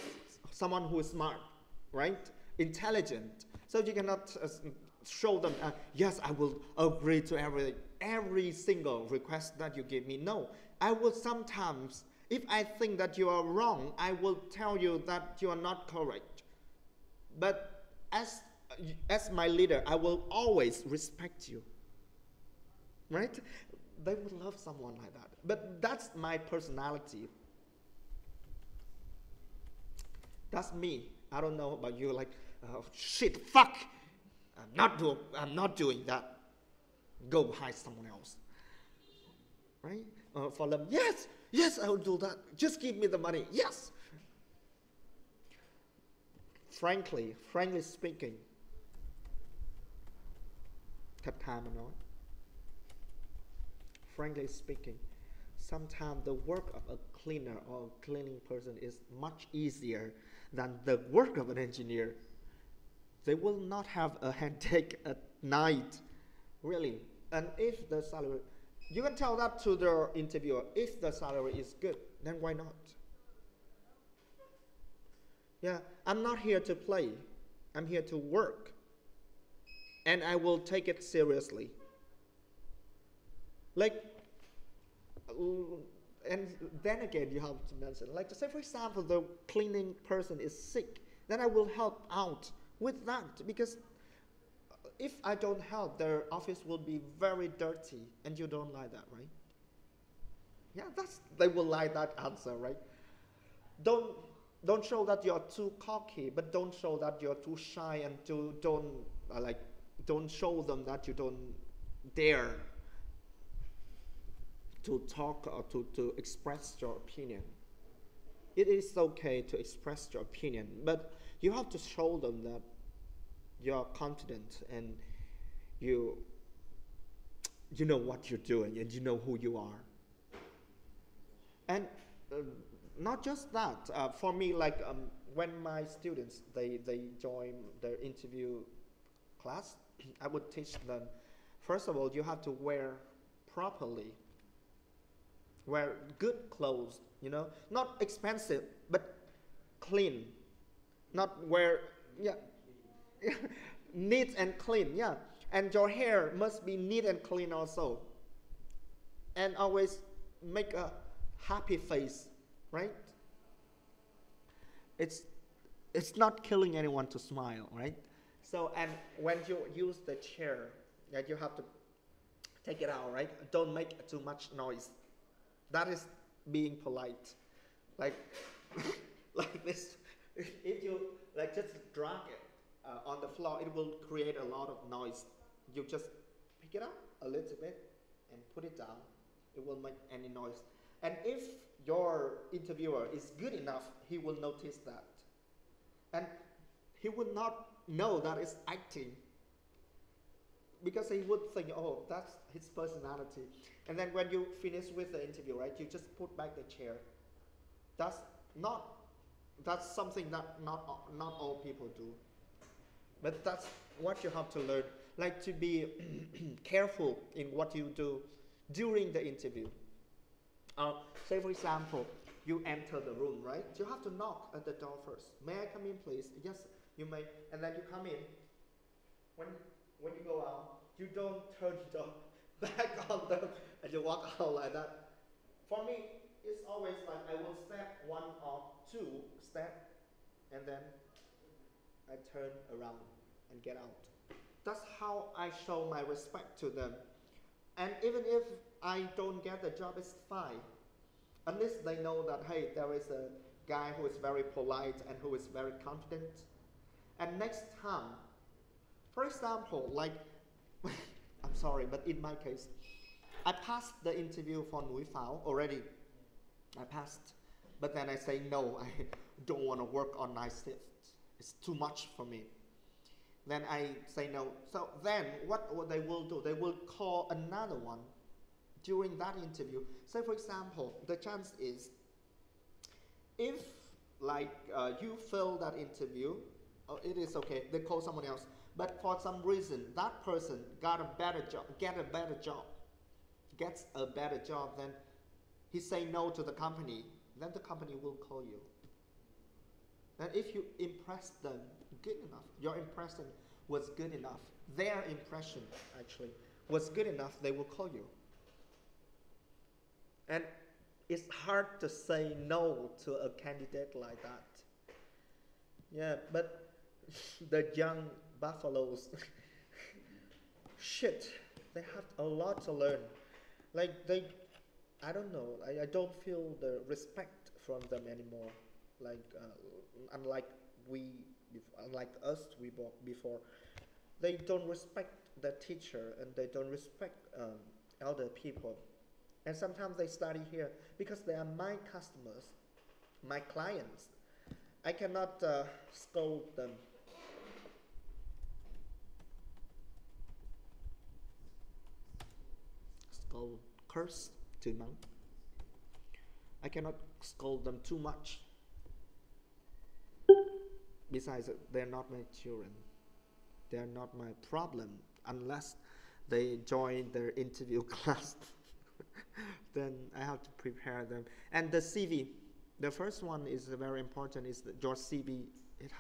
someone who is smart, right? Intelligent. So you cannot show them, yes, I will agree to every single request that you give me. No, I will sometimes, if I think that you are wrong, I will tell you that you are not correct. But as my leader, I will always respect you. Right? They would love someone like that. But that's my personality. That's me. I don't know about you. Like, oh, shit, fuck. I'm not doing that. Go hire someone else. Right? For them, yes, I will do that. Just give me the money. Yes. Frankly speaking, thật thà mà nói. Frankly speaking, sometimes the work of a cleaner or a cleaning person is much easier than the work of an engineer. They will not have a headache at night, really. And if the salary, you can tell that to the interviewer, if the salary is good, then why not? Yeah, I'm not here to play. I'm here to work. And I will take it seriously. Like, and then again, you have to mention, like, say for example, the cleaning person is sick, then I will help out with that, because if I don't help, their office will be very dirty, and you don't like that, right? Yeah, they will like that answer, right? Don't show that you're too cocky, but don't show that you're too shy, and don't show them that you don't dare to talk or to express your opinion. It is okay to express your opinion, but you have to show them that you're confident and you know what you're doing and you know who you are. And not just that. For me, like when my students they join the interview class, I would teach them. First of all, you have to wear properly. Wear good clothes, not expensive, but clean. Not wear, neat and clean, yeah. And your hair must be neat and clean also. And always make a happy face, right? It's not killing anyone to smile, right? So, and when you use the chair, that you have to take it out, right? Don't make too much noise. That is being polite. Like this, if you just drag it on the floor, it will create a lot of noise. You just pick it up a little bit and put it down. It won't make any noise. And if your interviewer is good enough, he will notice that. And he would not know that it's acting, because he would think, oh, that's his personality. And then when you finish with the interview, right, you just put back the chair. That's something that not all people do. But that's what you have to learn, like to be careful in what you do during the interview. Say for example, you enter the room, right? You have to knock at the door first. May I come in, please? Yes, you may. And then you come in. When you go out, you don't turn the door back on them and you walk out like that. For me, it's always like I will step 1 or 2 steps and then I turn around and get out. That's how I show my respect to them. And even if I don't get the job, it's fine. At least they know that, hey, there is a guy who is very polite and who is very confident. And next time, for example, like, I'm sorry, but in my case, I passed the interview for Núi Pháo already. I passed. But then I say, no, I don't want to work on night shift. It's too much for me. Then I say no. So then what they will do, they will call another one during that interview. Say, for example, the chance is, if you fail that interview, it is okay, they call someone else. But for some reason, that person gets a better job, then he say no to the company, then the company will call you. And if you impress them good enough, your impression was good enough, their impression actually was good enough, they will call you. And it's hard to say no to a candidate like that. Yeah, but the young buffaloes, shit, they have a lot to learn. Like I don't know, I don't feel the respect from them anymore. Like unlike unlike us we before, they don't respect the teacher and they don't respect elder people. And sometimes they study here because they are my customers, my clients. I cannot scold them. Scold, curse, chửi mắng. I cannot scold them too much. Besides, they're not my children. They're not my problem unless they join their interview class. Then I have to prepare them. And the CV, the first one is very important. Is your CV? It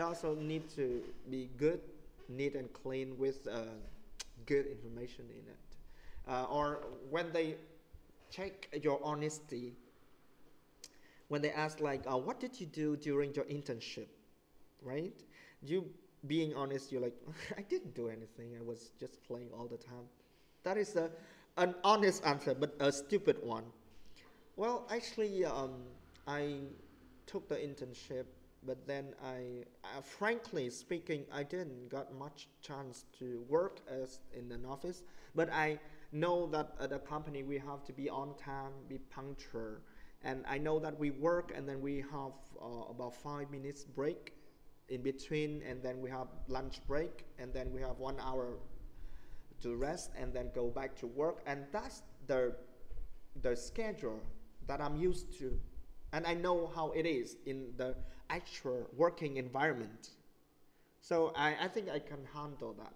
also needs to be good, neat and clean with good information in it. Or when they check your honesty, when they ask like, what did you do during your internship, right? You being honest, you're like, I didn't do anything. I was just playing all the time. That is an honest answer, but a stupid one. Well, actually, I took the internship, but then frankly speaking, I didn't got much chance to work as in an office. But I know that at a company we have to be on time, be punctual, and I know that we work and then we have about 5 minutes break in between, and then we have lunch break, and then we have 1 hour to rest, and then go back to work, and that's the schedule that I'm used to, and I know how it is in the actual working environment. So I think I can handle that.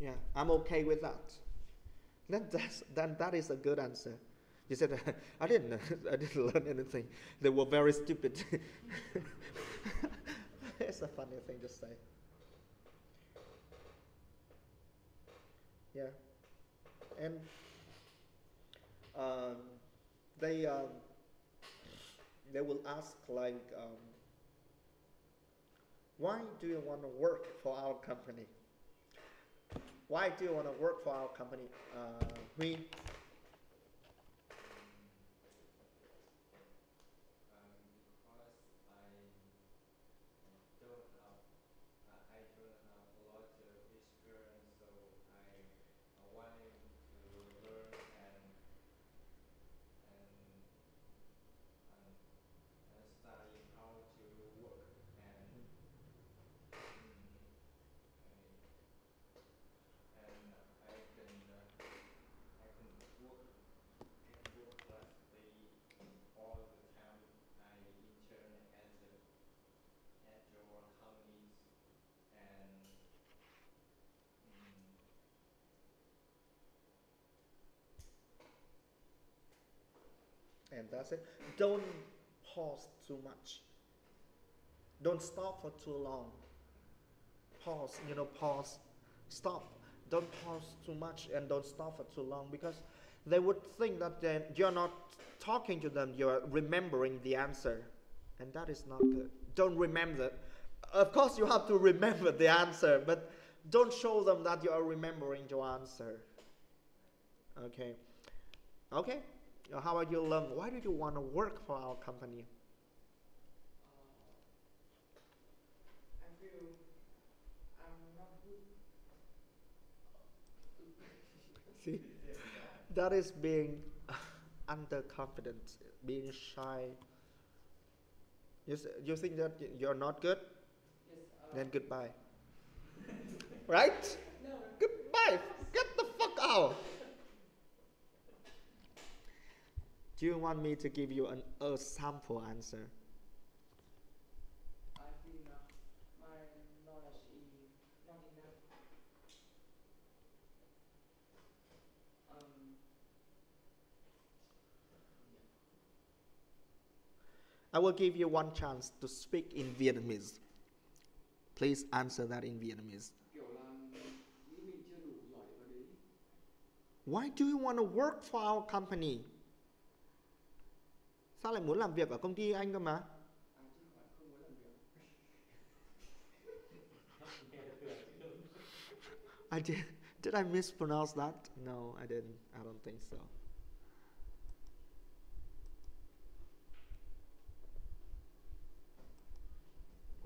Yeah, I'm okay with that. Then that is a good answer. You said I didn't learn anything. They were very stupid. It's a funny thing to say. Yeah, and um, they will ask like, why do you want to work for our company? Why do you want to work for our company? We Because I don't have a lot of experience, so I wanted to learn and and, and study how to work and I can work flexibly all the time. I intern at your companies and mm, and that's it. Don't pause too much. Don't stop for too long. Pause, stop. Don't pause too much and don't stop for too long, because they would think that then you're not talking to them, you're remembering the answer, and that is not good. Don't remember. Of course, you have to remember the answer, but don't show them that you are remembering your answer. Okay. Okay. How about you, Lung? Why do you want to work for our company? I feel I'm not good. See, that is being underconfident, being shy. You think that you're not good? Yes. Then goodbye. Right? No. Goodbye. Get the fuck out. Do you want me to give you a sample answer? I feel my knowledge is not enough. Yeah. I will give you one chance to speak in Vietnamese. Please answer that in Vietnamese. Kiểu là nghĩ mình chưa đủ giỏi để vào đấy. Why do you want to work for our company? Sao lại muốn làm việc ở công ty anh cơ mà? Chứ không phải không muốn làm việc. Did I mispronounce that? No, I didn't. I don't think so.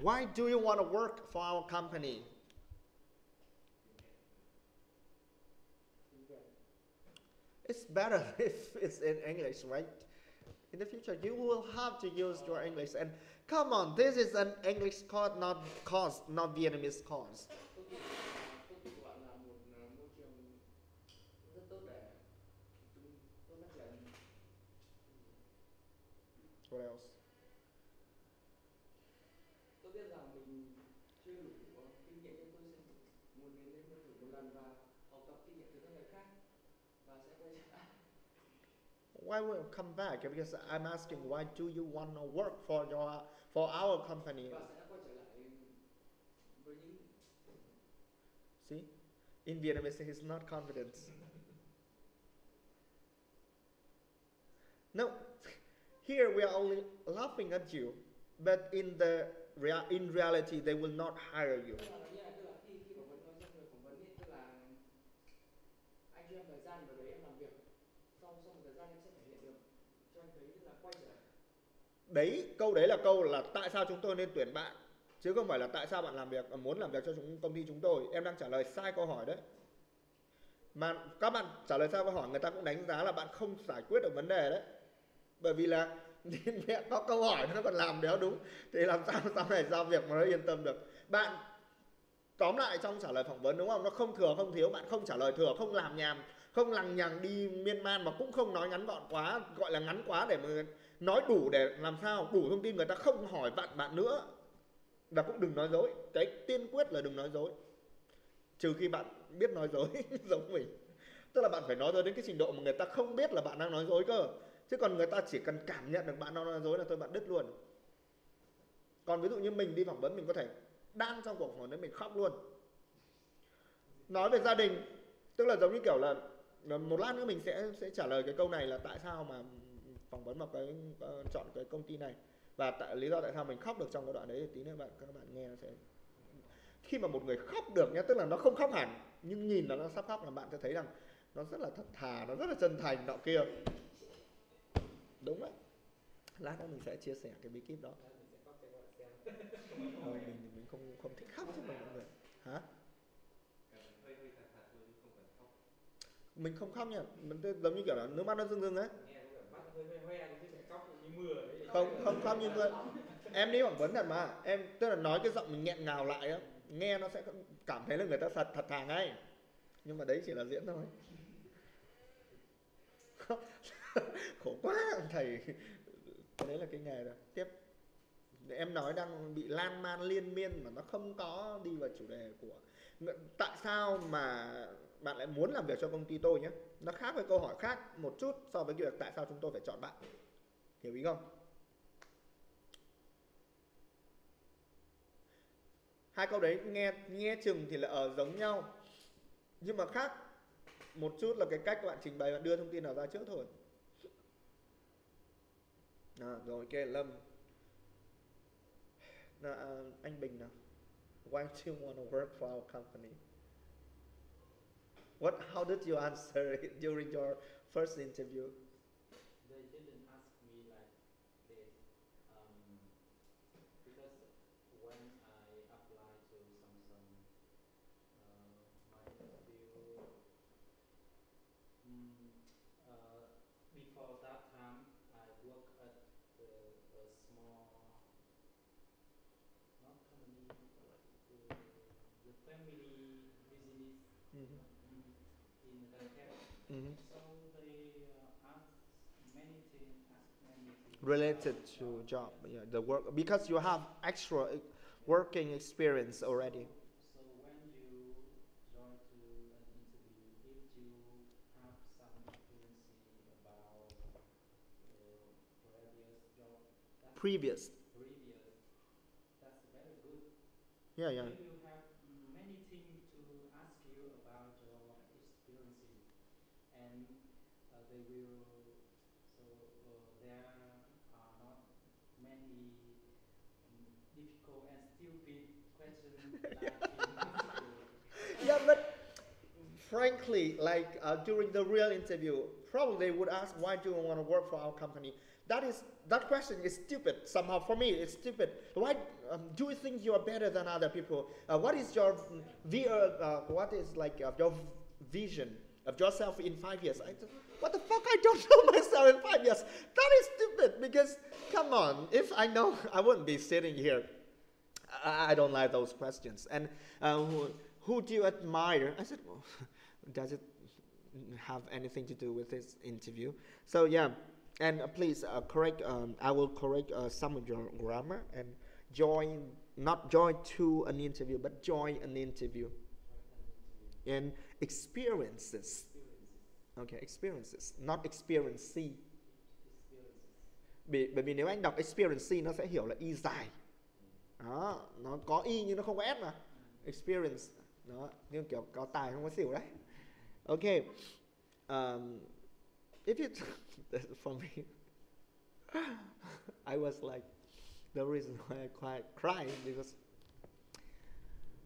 Why do you want to work for our company? It's better if it's in English, right? In the future, you will have to use your English. And come on, this is an English course, not Vietnamese course. Công ty của bạn là một môi trường rất tốt để tôi phát triển. What else? Tôi biết rằng mình chưa đủ kinh nghiệm nên tôi sẽ muốn đến đây thử một lần và học tập kinh nghiệm từ các người khác và sẽ quay trở lại. Why will you come back? Because I'm asking, why do you want to work for our company? Và sẽ quay trở lại với những. See, in Vietnamese, he's not confident. No, here we are only laughing at you, but in reality, they will not hire you. Tức là khi phỏng vấn nói trong người phỏng vấn ấy, tức là anh cho em thời gian vào đấy em làm việc, sau một thời gian em sẽ thể hiện được cho anh thấy tức là quay trở lại. Đấy, câu đấy là câu là tại sao chúng tôi nên tuyển bạn, chứ không phải là tại sao bạn làm việc muốn làm việc cho công ty chúng tôi. Em đang trả lời sai câu hỏi đấy. Mà các bạn trả lời sai câu hỏi, người ta cũng đánh giá là bạn không giải quyết được vấn đề đấy. Bởi vì là mẹ có câu hỏi nó còn làm đéo đúng thì làm sao sau này giao việc mà nó yên tâm được. Bạn tóm lại trong trả lời phỏng vấn đúng không, nó không thừa không thiếu, bạn không trả lời thừa, không làm nhảm, không lằng nhằng đi miên man, mà cũng không nói ngắn gọn quá, gọi là ngắn quá để mà nói đủ để làm sao đủ thông tin người ta không hỏi bạn nữa. Và cũng đừng nói dối, cái tiên quyết là đừng nói dối, trừ khi bạn biết nói dối giống mình, tức là bạn phải nói dối đến cái trình độ mà người ta không biết là bạn đang nói dối cơ. Chứ còn người ta chỉ cần cảm nhận được bạn đang nói dối là thôi bạn đứt luôn. Còn ví dụ như mình đi phỏng vấn, mình có thể đang trong cuộc phỏng vấn đấy mình khóc luôn. Nói về gia đình, tức là giống như kiểu là một lát nữa mình sẽ trả lời cái câu này là tại sao mà phỏng vấn vào chọn cái công ty này, và lý do tại sao mình khóc được trong cái đoạn đấy, thì tí nữa các bạn nghe nó sẽ. Khi mà một người khóc được nhá, tức là nó không khóc hẳn nhưng nhìn là nó sắp khóc, là bạn sẽ thấy rằng nó rất là thật thà, nó rất là chân thành nọ kia. Đúng đấy. Lát nữa mình sẽ chia sẻ cái bí kíp đó. Thôi mình không thích khóc chứ mọi người. Hả? Mình không khóc nha, mình giống như kiểu là nước mắt nó rưng rưng ấy. Không khóc như mưa. Em đi phỏng vấn thật mà, em tức là nói cái giọng mình nghẹn ngào lại á, nghe nó sẽ cảm thấy là người ta thật thà ngay. Nhưng mà đấy chỉ là diễn thôi. Khổ quá thầy. Cái đấy là cái nghề rồi. Tiếp. Em nói đang bị lan man liên miên mà nó không có đi vào chủ đề của tại sao mà bạn lại muốn làm việc cho công ty tôi nhé. Nó khác với câu hỏi khác một chút so với việc tại sao chúng tôi phải chọn bạn. Hiểu ý không? Hai câu đấy nghe chừng thì là ở giống nhau, nhưng mà khác một chút là cái cách các bạn trình bày, bạn đưa thông tin nào ra trước thôi. Rồi ok, Lâm. Anh Bình nào. Why do you want to work for our company? How did you answer it during your first interview? They didn't ask me like this, because when I applied to Samsung, my interview, before that time I worked at a small, not company, the family business in Dạy T42023 So they asked many things. Related to job, yeah, the work, because you have extra working experience already. So when you join to an interview, if you have some experience about previous job, that's Previous. that's very good. Yeah, yeah. They will have many things to ask you about your experiences, and they will. So there are not many difficult and stupid questions like in high school. Yeah, but frankly, like during the real interview, probably they would ask, "Why do you want to work for our company?" That question is stupid. Somehow for me, it's stupid. Why do you think you are better than other people? What is your what is like your vision of yourself in 5 years? What the fuck? I don't know myself in 5 years. That is stupid because come on, if I know, I wouldn't be sitting here. I don't like those questions. And who do you admire? I said, well, does it have anything to do with this interview? So yeah, and please correct. I will correct some of your grammar and join, not join to an interview, but join an interview. And experiences. Okay, experiences, not experience. Bởi vì nếu anh đọc experience nó sẽ hiểu là y dài. Đó, nó có y nhưng nó không có s mà. Experience. Đó, nhưng kiểu có tài không có xỉu đấy. Okay. If you for me I was like the reason why I cried because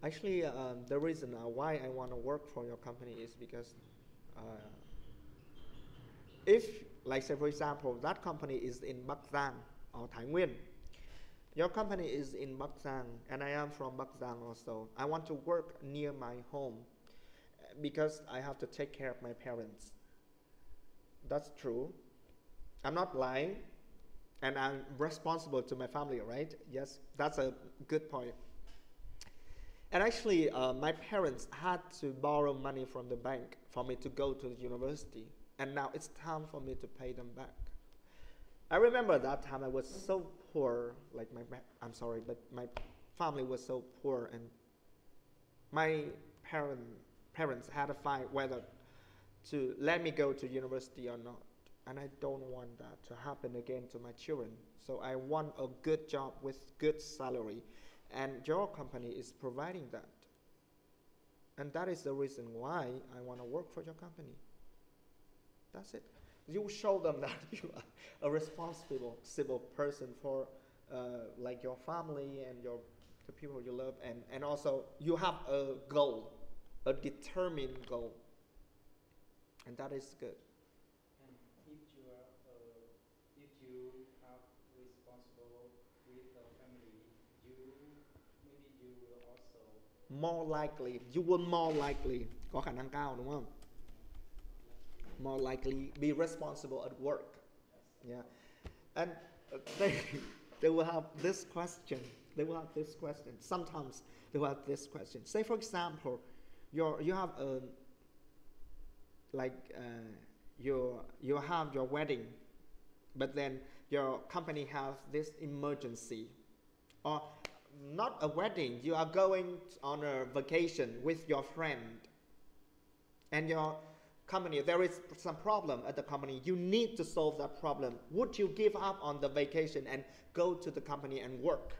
actually the reason why I want to work for your company is because if like say for example that company is in Bắc Giang or Thái Nguyên, your company is in Bắc Giang and I am from Bắc Giang also. I want to work near my home because I have to take care of my parents. That's true. I'm not lying. And I'm responsible to my family, right? Yes, that's a good point. And actually, my parents had to borrow money from the bank for me to go to the university. And now it's time for me to pay them back. I remember that time I was so poor, like I'm sorry, but my family was so poor and my parents had to fight whether to let me go to university or not. And I don't want that to happen again to my children. So I want a good job with good salary. And your company is providing that. And that is the reason why I want to work for your company. That's it. You show them that you are a responsible civil person for like your family and the people you love. And also you have a goal, a determined goal. And that is good. And if you have responsible with the family, maybe you will also More likely, you will more likely, có khả năng cao đúng không? More likely be responsible at work. Yeah. And they will have this question. They will have this question. Sometimes they will have this question. Say for example, you have a like you have your wedding, but then your company has this emergency, or not a wedding, you are going on a vacation with your friend, and your company, there is some problem at the company, you need to solve that problem. Would you give up on the vacation and go to the company and work?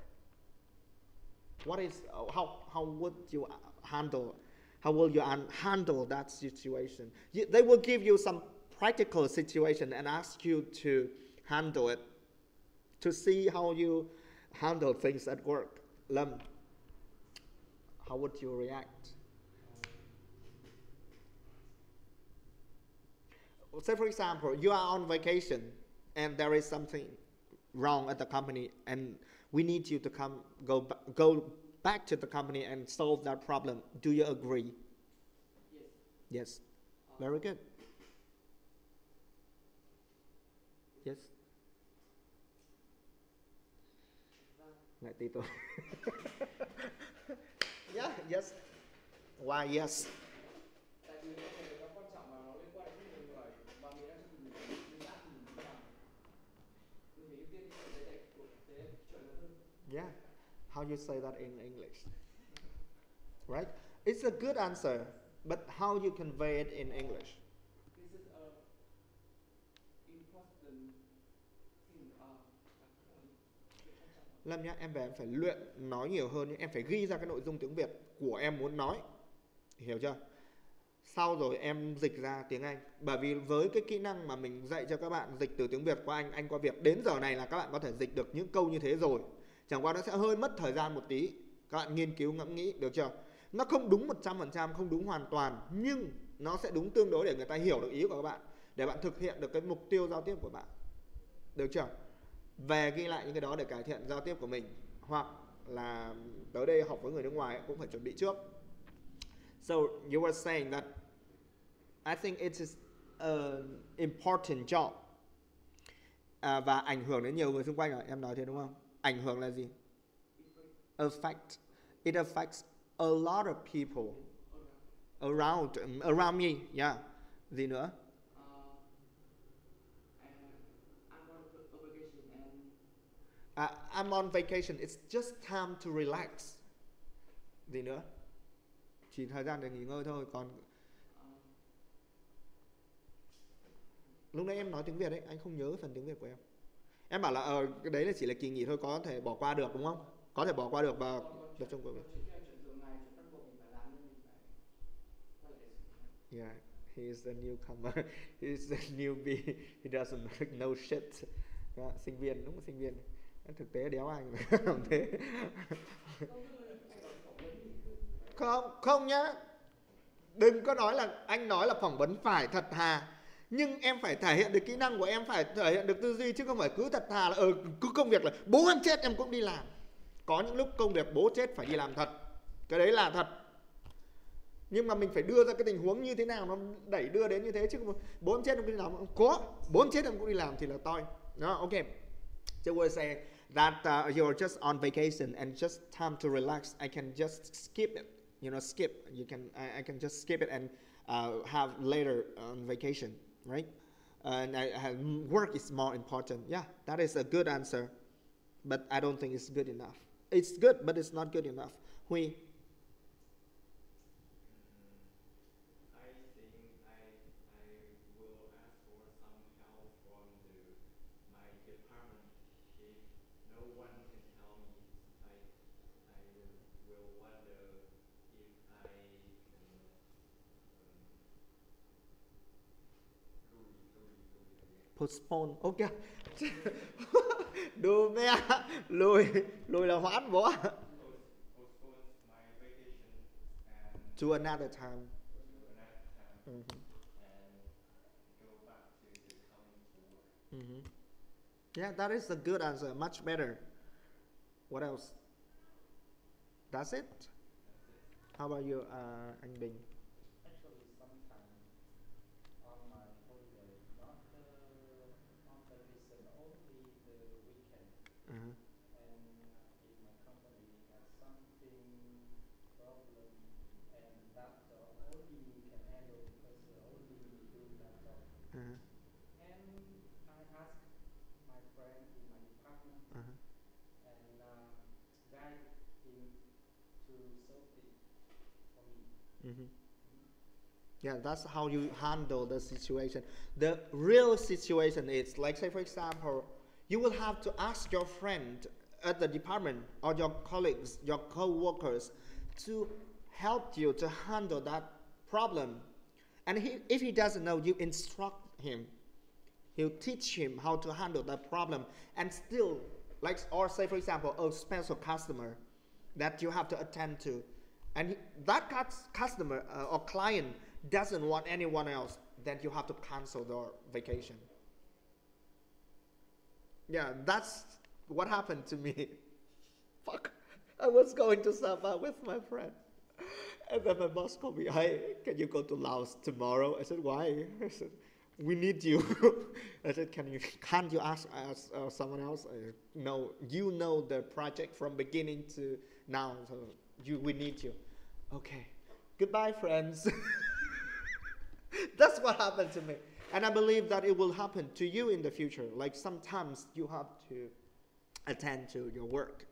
What is how would you handle? How will you handle that situation? They will give you some practical situation and ask you to handle it, to see how you handle things at work. Lâm, how would you react? Say for example, you are on vacation and there is something wrong at the company and we need you to go back to the company and solve that problem. Do you agree? Yes. Yes. Very good. Yes. Ngại tí tôi. Yeah, yes. Why yes? Tại vì cái này nó quan trọng mà nó liên quan đến nhiều người và mình đang trong mình đã thì mình làm mình phải ưu tiên cái đấy của thế chuẩn hơn. Yeah. How you say that in English? Right? It's a good answer, but how you convey it in English? This is a important thing. Việc quan Lâm nhá, em về em phải luyện nói nhiều hơn nhé. Em phải ghi ra cái nội dung tiếng Việt của em muốn nói. Hiểu chưa? Sau rồi em dịch ra tiếng Anh. Bởi vì với cái kỹ năng mà mình dạy cho các bạn dịch từ tiếng Việt qua Anh qua Việt, đến giờ này là các bạn có thể dịch được những câu như thế rồi. Chẳng qua nó sẽ hơi mất thời gian một tí. Các bạn nghiên cứu ngẫm nghĩ, được chưa? Nó không đúng 100%, không đúng hoàn toàn, nhưng nó sẽ đúng tương đối để người ta hiểu được ý của các bạn, để bạn thực hiện được cái mục tiêu giao tiếp của bạn. Được chưa? Về ghi lại những cái đó để cải thiện giao tiếp của mình. Hoặc là tới đây học với người nước ngoài cũng phải chuẩn bị trước. So you were saying that I think it is an important job. Và ảnh hưởng đến nhiều người xung quanh. Em nói thế đúng không? Ảnh hưởng là gì? Affect. It affects a lot of people around me. Yeah. Gì nữa? I'm on vacation. It's just time to relax. Gì nữa? Chỉ thời gian để nghỉ ngơi thôi. Còn lúc nãy em nói tiếng Việt đấy, anh không nhớ phần tiếng Việt của em. Em bảo là cái đấy là chỉ là kỳ nghỉ thôi, có thể bỏ qua được đúng không? Có thể bỏ qua được và tập trung vào việc. Yeah, he is a newcomer. He is a newbie. He doesn't know shit. Đó, sinh viên, đúng là sinh viên. Thực tế đéo ai làm thế. Không nhá. Đừng có nói là anh nói là phỏng vấn phải thật thà. Nhưng em phải thể hiện được kỹ năng của em, phải thể hiện được tư duy, chứ không phải cứ thật thà là cứ công việc là bố em chết em cũng đi làm. Có những lúc công việc bố chết phải đi làm thật. Cái đấy là thật. Nhưng mà mình phải đưa ra cái tình huống như thế nào nó đẩy đưa đến như thế, chứ không bố em chết em cũng đi làm. Có, bố em chết em cũng đi làm thì là toi. Đó, ok. So we're saying that you're just on vacation and just time to relax. I can just skip it. You know, skip. You can. I can just skip it and have later on vacation, right? And work is more important. Yeah, that is a good answer, but I don't think it's good enough. It's good, but it's not good enough. Huy. I think I will ask for some help from my department. If no one can tell me, I will wonder if I can Postpone. Ok. Đùa mẹ. Lùi là hoãn bố. postpone my vacation and To another time. and go back to coming to work. Mm-hmm. Yeah, that is a good answer. Much better. What else? That's it? How about you, anh Bình? Actually, sometimes on my holiday, not on vacation, only the weekend. Uh-huh. And if my company has something problem, and that job only me can handle because only me doing that job. Uh-huh. And I ask my friend in my department Uh-huh. and guide him to solve it for me. Mm-hmm. Yeah, that's how you handle the situation. The real situation is, like, say for example, you will have to ask your friend at the department or your colleagues, your co-workers, to help you to handle that problem. And if he doesn't know, you instruct him. He'll teach him how to handle that problem. And still, like, or say for example, a special customer that you have to attend to. And that customer or client doesn't want anyone else, then you have to cancel their vacation. Yeah, that's what happened to me. Fuck, I was going to Sapa with my friend. And then my boss called me, hey, can you go to Laos tomorrow? I said, why? I said, we need you. I said, can't you ask someone else? No, you know the project from beginning to now, so we need you. Okay, goodbye, friends. That's what happened to me. And I believe that it will happen to you in the future. Like, sometimes you have to attend to your work,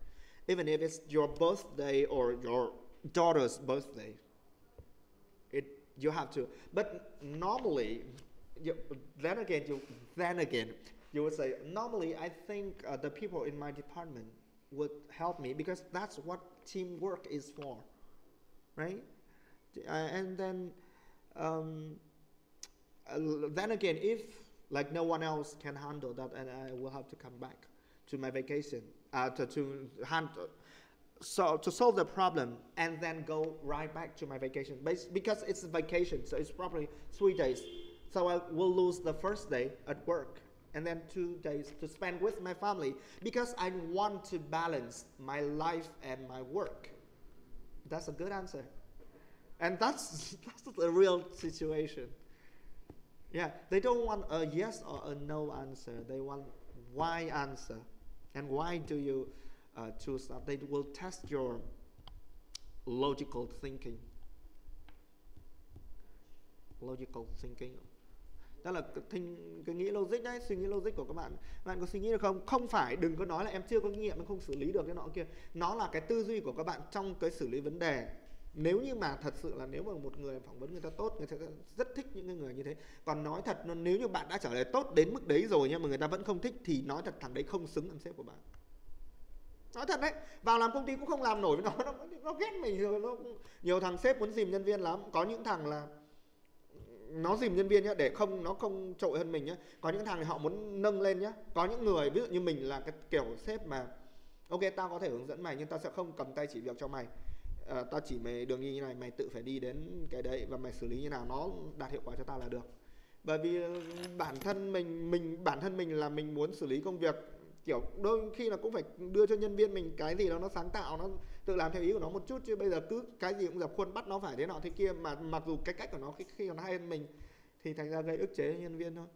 even if it's your birthday or your daughter's birthday. You have to. But normally, then again, you would say, normally I think the people in my department, would help me, because that's what teamwork is for, right? And then then again, if like no one else can handle that, and I will have to come back to my vacation to handle, so to solve the problem and then go right back to my vacation, because it's a vacation, so it's probably 3 days, so I will lose the first day at work and then 2 days to spend with my family, because I want to balance my life and my work. That's a good answer, and that's the real situation. Yeah, they don't want a yes or a no answer. They want why answer. And why do you choose that? They will test your logical thinking. Logical thinking. Đó là cái nghĩ logic đấy, suy nghĩ logic của các bạn. Bạn có suy nghĩ được không? Không phải, đừng có nói là em chưa có kinh nghiệm, em không xử lý được cái nọ kia. Nó là cái tư duy của các bạn trong cái xử lý vấn đề. Nếu như mà thật sự là nếu mà một người phỏng vấn người ta tốt, người ta rất thích những cái người như thế. Còn nói thật, nếu như bạn đã trả lời tốt đến mức đấy rồi nhưng mà người ta vẫn không thích, thì nói thật thằng đấy không xứng làm sếp của bạn. Nói thật đấy, vào làm công ty cũng không làm nổi với nó ghét mình rồi. Nhiều thằng sếp muốn dìm nhân viên lắm. Có những thằng là nó dìm nhân viên nhá, để nó không trội hơn mình nhá. Có những thằng thì họ muốn nâng lên nhá. Có những người ví dụ như mình là cái kiểu sếp mà ok, tao có thể hướng dẫn mày nhưng tao sẽ không cầm tay chỉ việc cho mày. Tao chỉ mày đường đi như này, mày tự phải đi đến cái đấy và mày xử lý như nào nó đạt hiệu quả cho tao là được. Bởi vì bản thân mình là mình muốn xử lý công việc, kiểu đôi khi là cũng phải đưa cho nhân viên mình cái gì đó nó sáng tạo, nó tự làm theo ý của nó một chút, chứ bây giờ cứ cái gì cũng dập khuôn bắt nó phải thế nọ thế kia, mà mặc dù cái cách của nó khi nó hay hơn mình thì thành ra gây ức chế cho nhân viên thôi.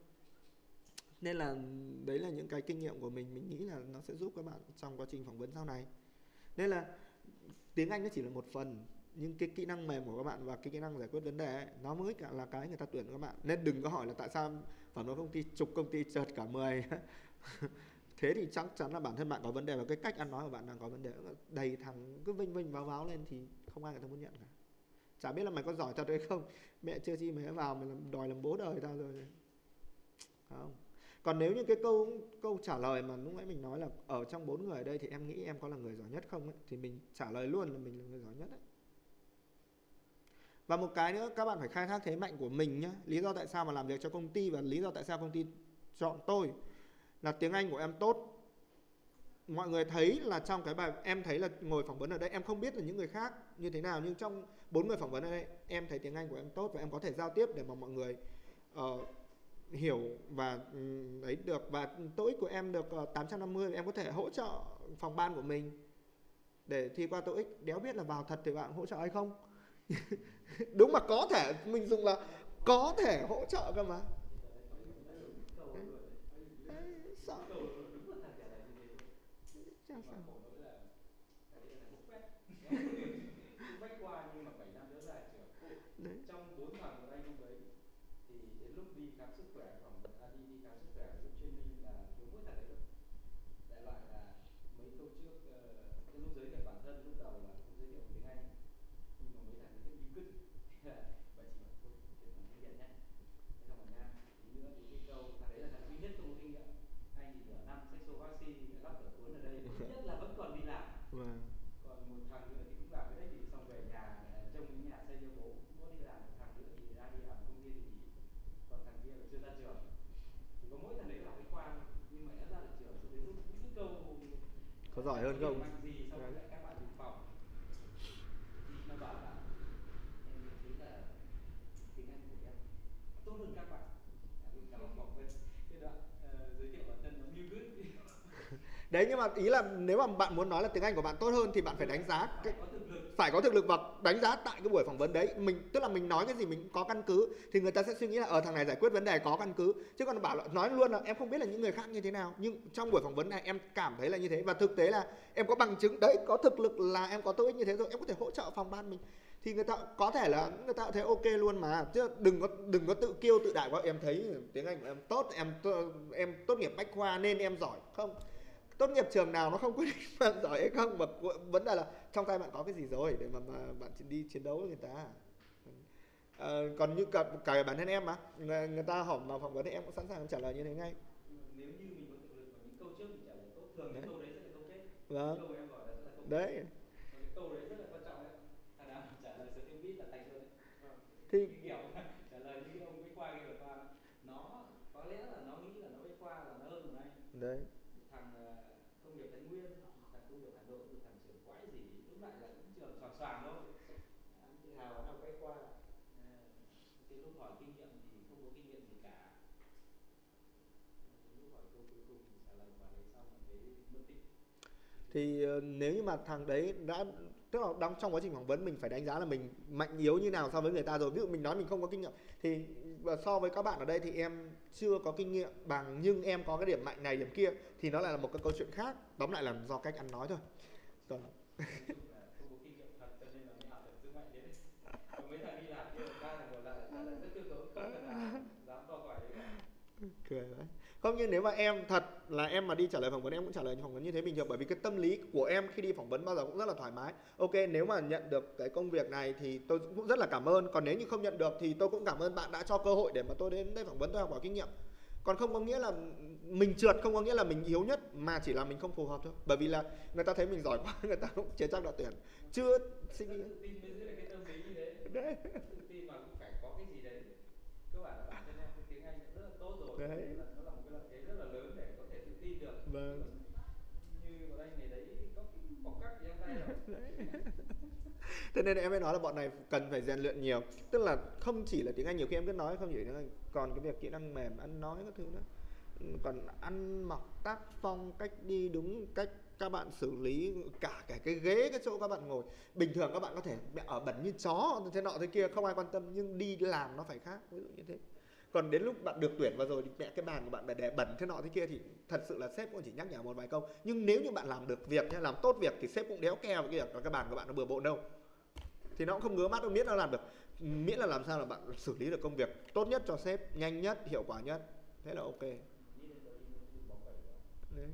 Nên là đấy là những cái kinh nghiệm của mình nghĩ là nó sẽ giúp các bạn trong quá trình phỏng vấn sau này. Nên là tiếng Anh nó chỉ là một phần, nhưng cái kỹ năng mềm của các bạn và cái kỹ năng giải quyết vấn đề ấy, nó mới cả là cái người ta tuyển các bạn. Nên đừng có hỏi là tại sao phỏng vấn công ty chục công ty chợt cả 10 thế thì chắc chắn là bản thân bạn có vấn đề và cái cách ăn nói của bạn đang có vấn đề. Đầy thằng cứ vinh váo lên thì không ai người ta muốn nhận cả. Chả biết là mày có giỏi thật hay không, mẹ chưa chi mày đã vào mày đòi làm bố đời tao rồi, không. Còn nếu như cái câu trả lời mà lúc nãy mình nói là ở trong 4 người ở đây thì em nghĩ em có là người giỏi nhất không ấy, thì mình trả lời luôn là mình là người giỏi nhất đấy. Và một cái nữa, các bạn phải khai thác thế mạnh của mình nhá. Lý do tại sao mà làm việc cho công ty và lý do tại sao công ty chọn tôi là tiếng Anh của em tốt. Mọi người thấy là trong cái bài em thấy là ngồi phỏng vấn ở đây, em không biết là những người khác như thế nào, nhưng trong 4 người phỏng vấn ở đây em thấy tiếng Anh của em tốt và em có thể giao tiếp để mà mọi người hiểu và ấy được. Và TOEIC của em được 850, em có thể hỗ trợ phòng ban của mình để thi qua TOEIC. Đéo biết là vào thật thì bạn hỗ trợ hay không. Đúng, mà có thể mình dùng là có thể hỗ trợ cơ mà. Sợ. Mà khổ nỗi là cái đấy là bốc phét bách qua nhưng mà 7 năm đỡ dài trường. Trong 4 thằng của anh hôm đấy thì đến lúc đi khám sức khỏe đi khám sức khỏe lúc training là thiếu mỗi thằng đấy thôi. Đại loại là mấy câu trước cái lúc giới thiệu bản thân lúc đầu là không giới thiệu bằng tiếng Anh, nhưng mà mấy thằng ấy như cứt thế là bà chị bảo thôi chuyển bằng tiếng Việt nhé. Thế xong rồi nha, tí nữa đến cái câu thằng đấy là thằng duy nhất không có kinh nghiệm, anh thì nửa năm sách số vaccine lắp cửa cuốn ở đây, thứ nhất là vẫn còn đi làm. Còn một thằng nữa thì cũng làm cái đấy, thì xong về nhà trông cái nhà xây cho bố cũng có đi làm. Một thằng nữa thì đang đi làm công ty thì nghỉ, còn thằng kia là chưa ra trường. Thì có mỗi thằng đấy là học y khoa, nhưng mà đã ra được trường rồi đến lúc những cái câu có giỏi hơn không gì xong rồi lại các bạn dự phòng thì nó bảo là em thấy là tiếng Anh của em tốt hơn các bạn. Cả một phỏng vấn cái đoạn giới thiệu bản thân nó như good. Đấy, nhưng mà ý là nếu mà bạn muốn nói là tiếng Anh của bạn tốt hơn thì bạn phải đánh giá phải có thực lực và đánh giá tại cái buổi phỏng vấn đấy. Tức là mình nói cái gì mình có căn cứ thì người ta sẽ suy nghĩ là thằng này giải quyết vấn đề có căn cứ. Chứ còn bảo là nói luôn là em không biết là những người khác như thế nào, nhưng trong buổi phỏng vấn này em cảm thấy là như thế, và thực tế là em có bằng chứng đấy, có thực lực là em có TOEIC như thế rồi, em có thể hỗ trợ phòng ban mình, thì người ta có thể là người ta thấy ok luôn mà. Chứ đừng có tự kiêu tự đại quá, em thấy tiếng Anh của em tốt, em tốt nghiệp bách khoa nên em giỏi. Không, tốt nghiệp trường nào nó không quyết định bạn giỏi hay không, mà vấn đề là trong tay bạn có cái gì rồi để mà bạn đi chiến đấu với người ta. Còn như cả bản thân em mà người ta hỏi mà phỏng vấn thì em cũng sẵn sàng trả lời như thế ngay. Nếu như mình có thực lực và những câu trước mình trả lời tốt, thường những câu đấy sẽ là câu kết. Vâng. Câu em gọi là rất là công Đấy. Và cái câu đấy rất là quan trọng đấy. Thằng nào trả lời still biết là thành luôn đấy. Vâng. Thì Cái kiểu trả lời như cái ông bách khoa kia vừa qua, nó có lẽ là nó nghĩ là nó bách khoa là nó hơn của anh. đấy. Thằng công nghiệp Thái Nguyên, thằng công nghiệp Hà Nội, một thằng trưởng quái gì lúc lại là cũng trường xoàng xoàng thôi. Anh tự hào nó bách khoa. Cái lúc hỏi kinh nghiệm thì không có kinh nghiệm gì cả. Lúc hỏi câu cuối cùng thì trả lời quả đấy xong rồi thấy mất tích. Thì nếu như mà thằng đấy đã, tức là đang trong quá trình phỏng vấn mình phải đánh giá là mình mạnh yếu như nào so với người ta rồi. Ví dụ mình nói mình không có kinh nghiệm thì so với các bạn ở đây thì em chưa có kinh nghiệm bằng, nhưng em có cái điểm mạnh này điểm kia thì nó lại là một cái câu chuyện khác. Tóm lại là do cách ăn nói thôi. Còn Không có kinh nghiệm thật cho nên là mới ảo tưởng sức mạnh đến đấy. Còn mấy thằng đi làm kia ba thằng còn lại trả lời rất cơ cấu, không thằng nào dám to quả đấy cả. cười đấy. Không, nhưng nếu mà em thật là em mà đi trả lời phỏng vấn, em cũng trả lời phỏng vấn như thế bình thường, bởi vì cái tâm lý của em khi đi phỏng vấn bao giờ cũng rất là thoải mái. Ok, nếu mà nhận được cái công việc này thì tôi cũng rất là cảm ơn, còn nếu như không nhận được thì tôi cũng cảm ơn bạn đã cho cơ hội để mà tôi đến đây phỏng vấn, tôi học hỏi kinh nghiệm. Còn không có nghĩa là mình trượt, không có nghĩa là mình yếu nhất, mà chỉ là mình không phù hợp thôi. Bởi vì là người ta thấy mình giỏi quá, người ta cũng chưa chắc đã tuyển. Chưa sinh viên Tự tin mới giữ được cái tâm lý như thế. đấy. Tự tin mà cũng phải có cái gì đấy. Cơ bản là bản thân em cái tiếng Anh rất là tốt rồi, Đấy. nên là nó là một cái lợi thế rất là lớn để có thể tự tin được. Vâng. Như bọn anh ngày đấy có cái bọc cắt gì trong tay đâu. Thế nên em mới nói là bọn này cần phải rèn luyện nhiều. Tức là không chỉ là tiếng Anh, nhiều khi em cứ nói không chỉ tiếng Anh, còn cái việc kỹ năng mềm, ăn nói các thứ nữa. Còn ăn mặc, tác phong, cách đi đúng, cách các bạn xử lý, cả cái ghế, cái chỗ các bạn ngồi. Bình thường các bạn có thể ở bẩn như chó, thế nọ thế kia, không ai quan tâm, nhưng đi làm nó phải khác, ví dụ như thế. Còn đến lúc bạn được tuyển vào rồi thì mẹ cái bàn của bạn để bẩn thế nọ thế kia thì thật sự là sếp cũng chỉ nhắc nhở một vài câu. Nhưng nếu như bạn làm được việc nhá, làm tốt việc thì sếp cũng đéo keo cái việc cái bàn của bạn nó bừa bộn đâu. Thì nó cũng không ngứa mắt đâu, miễn là làm được, miễn là làm sao là bạn xử lý được công việc tốt nhất cho sếp, nhanh nhất, hiệu quả nhất, thế là ok. Đấy.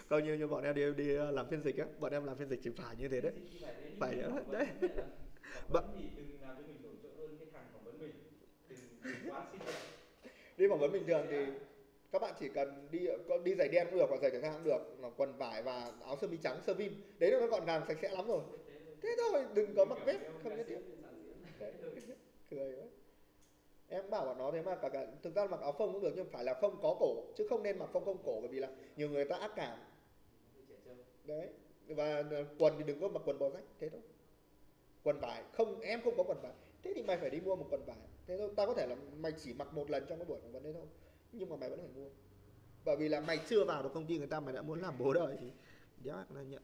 Còn coi như bọn em đi làm phiên dịch á, bọn em làm phiên dịch chỉ phải như thế đấy. Phải đấy. Phỏng thì đừng làm cho mình nổi trội hơn cái thằng phỏng vấn mình. Đừng quá xinh đẹp. Đi phỏng vấn bình thường thì các bạn chỉ cần đi giày đen cũng được, hoặc giày thể thao cũng được, mà quần vải và áo sơ mi trắng, sơ vin, đấy là nó gọn gàng sạch sẽ lắm rồi. Thế thôi, đừng có mặc vest không nhất thiết. Cười quá. Em bảo bọn nó thế mà cả thực ra mặc áo phông cũng được, nhưng phải là phông có cổ, chứ không nên mặc phông không cổ, bởi vì là nhiều người ta ác cảm. Đấy. Và quần thì đừng có mặc quần bò rách, thế thôi. Quần vải, không, em không có quần vải, thế thì mày phải đi mua một quần vải. Thế thôi, tao có thể là mày chỉ mặc một lần trong cái buổi phỏng vấn đấy thôi, nhưng mà mày vẫn phải mua. Bởi vì là mày chưa vào được công ty người ta, mày đã muốn làm bố đời thì đéo là nhận.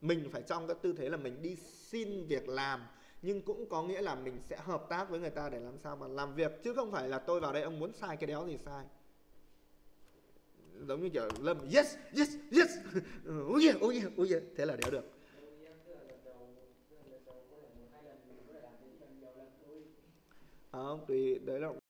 Mình phải trong cái tư thế là mình đi xin việc làm, nhưng cũng có nghĩa là mình sẽ hợp tác với người ta để làm sao mà làm việc, chứ không phải là tôi vào đây ông muốn sai cái đéo gì sai. Giống như kiểu Lâm yes yes yes ôi yeah, thế là đéo được. Không, tùy đấy là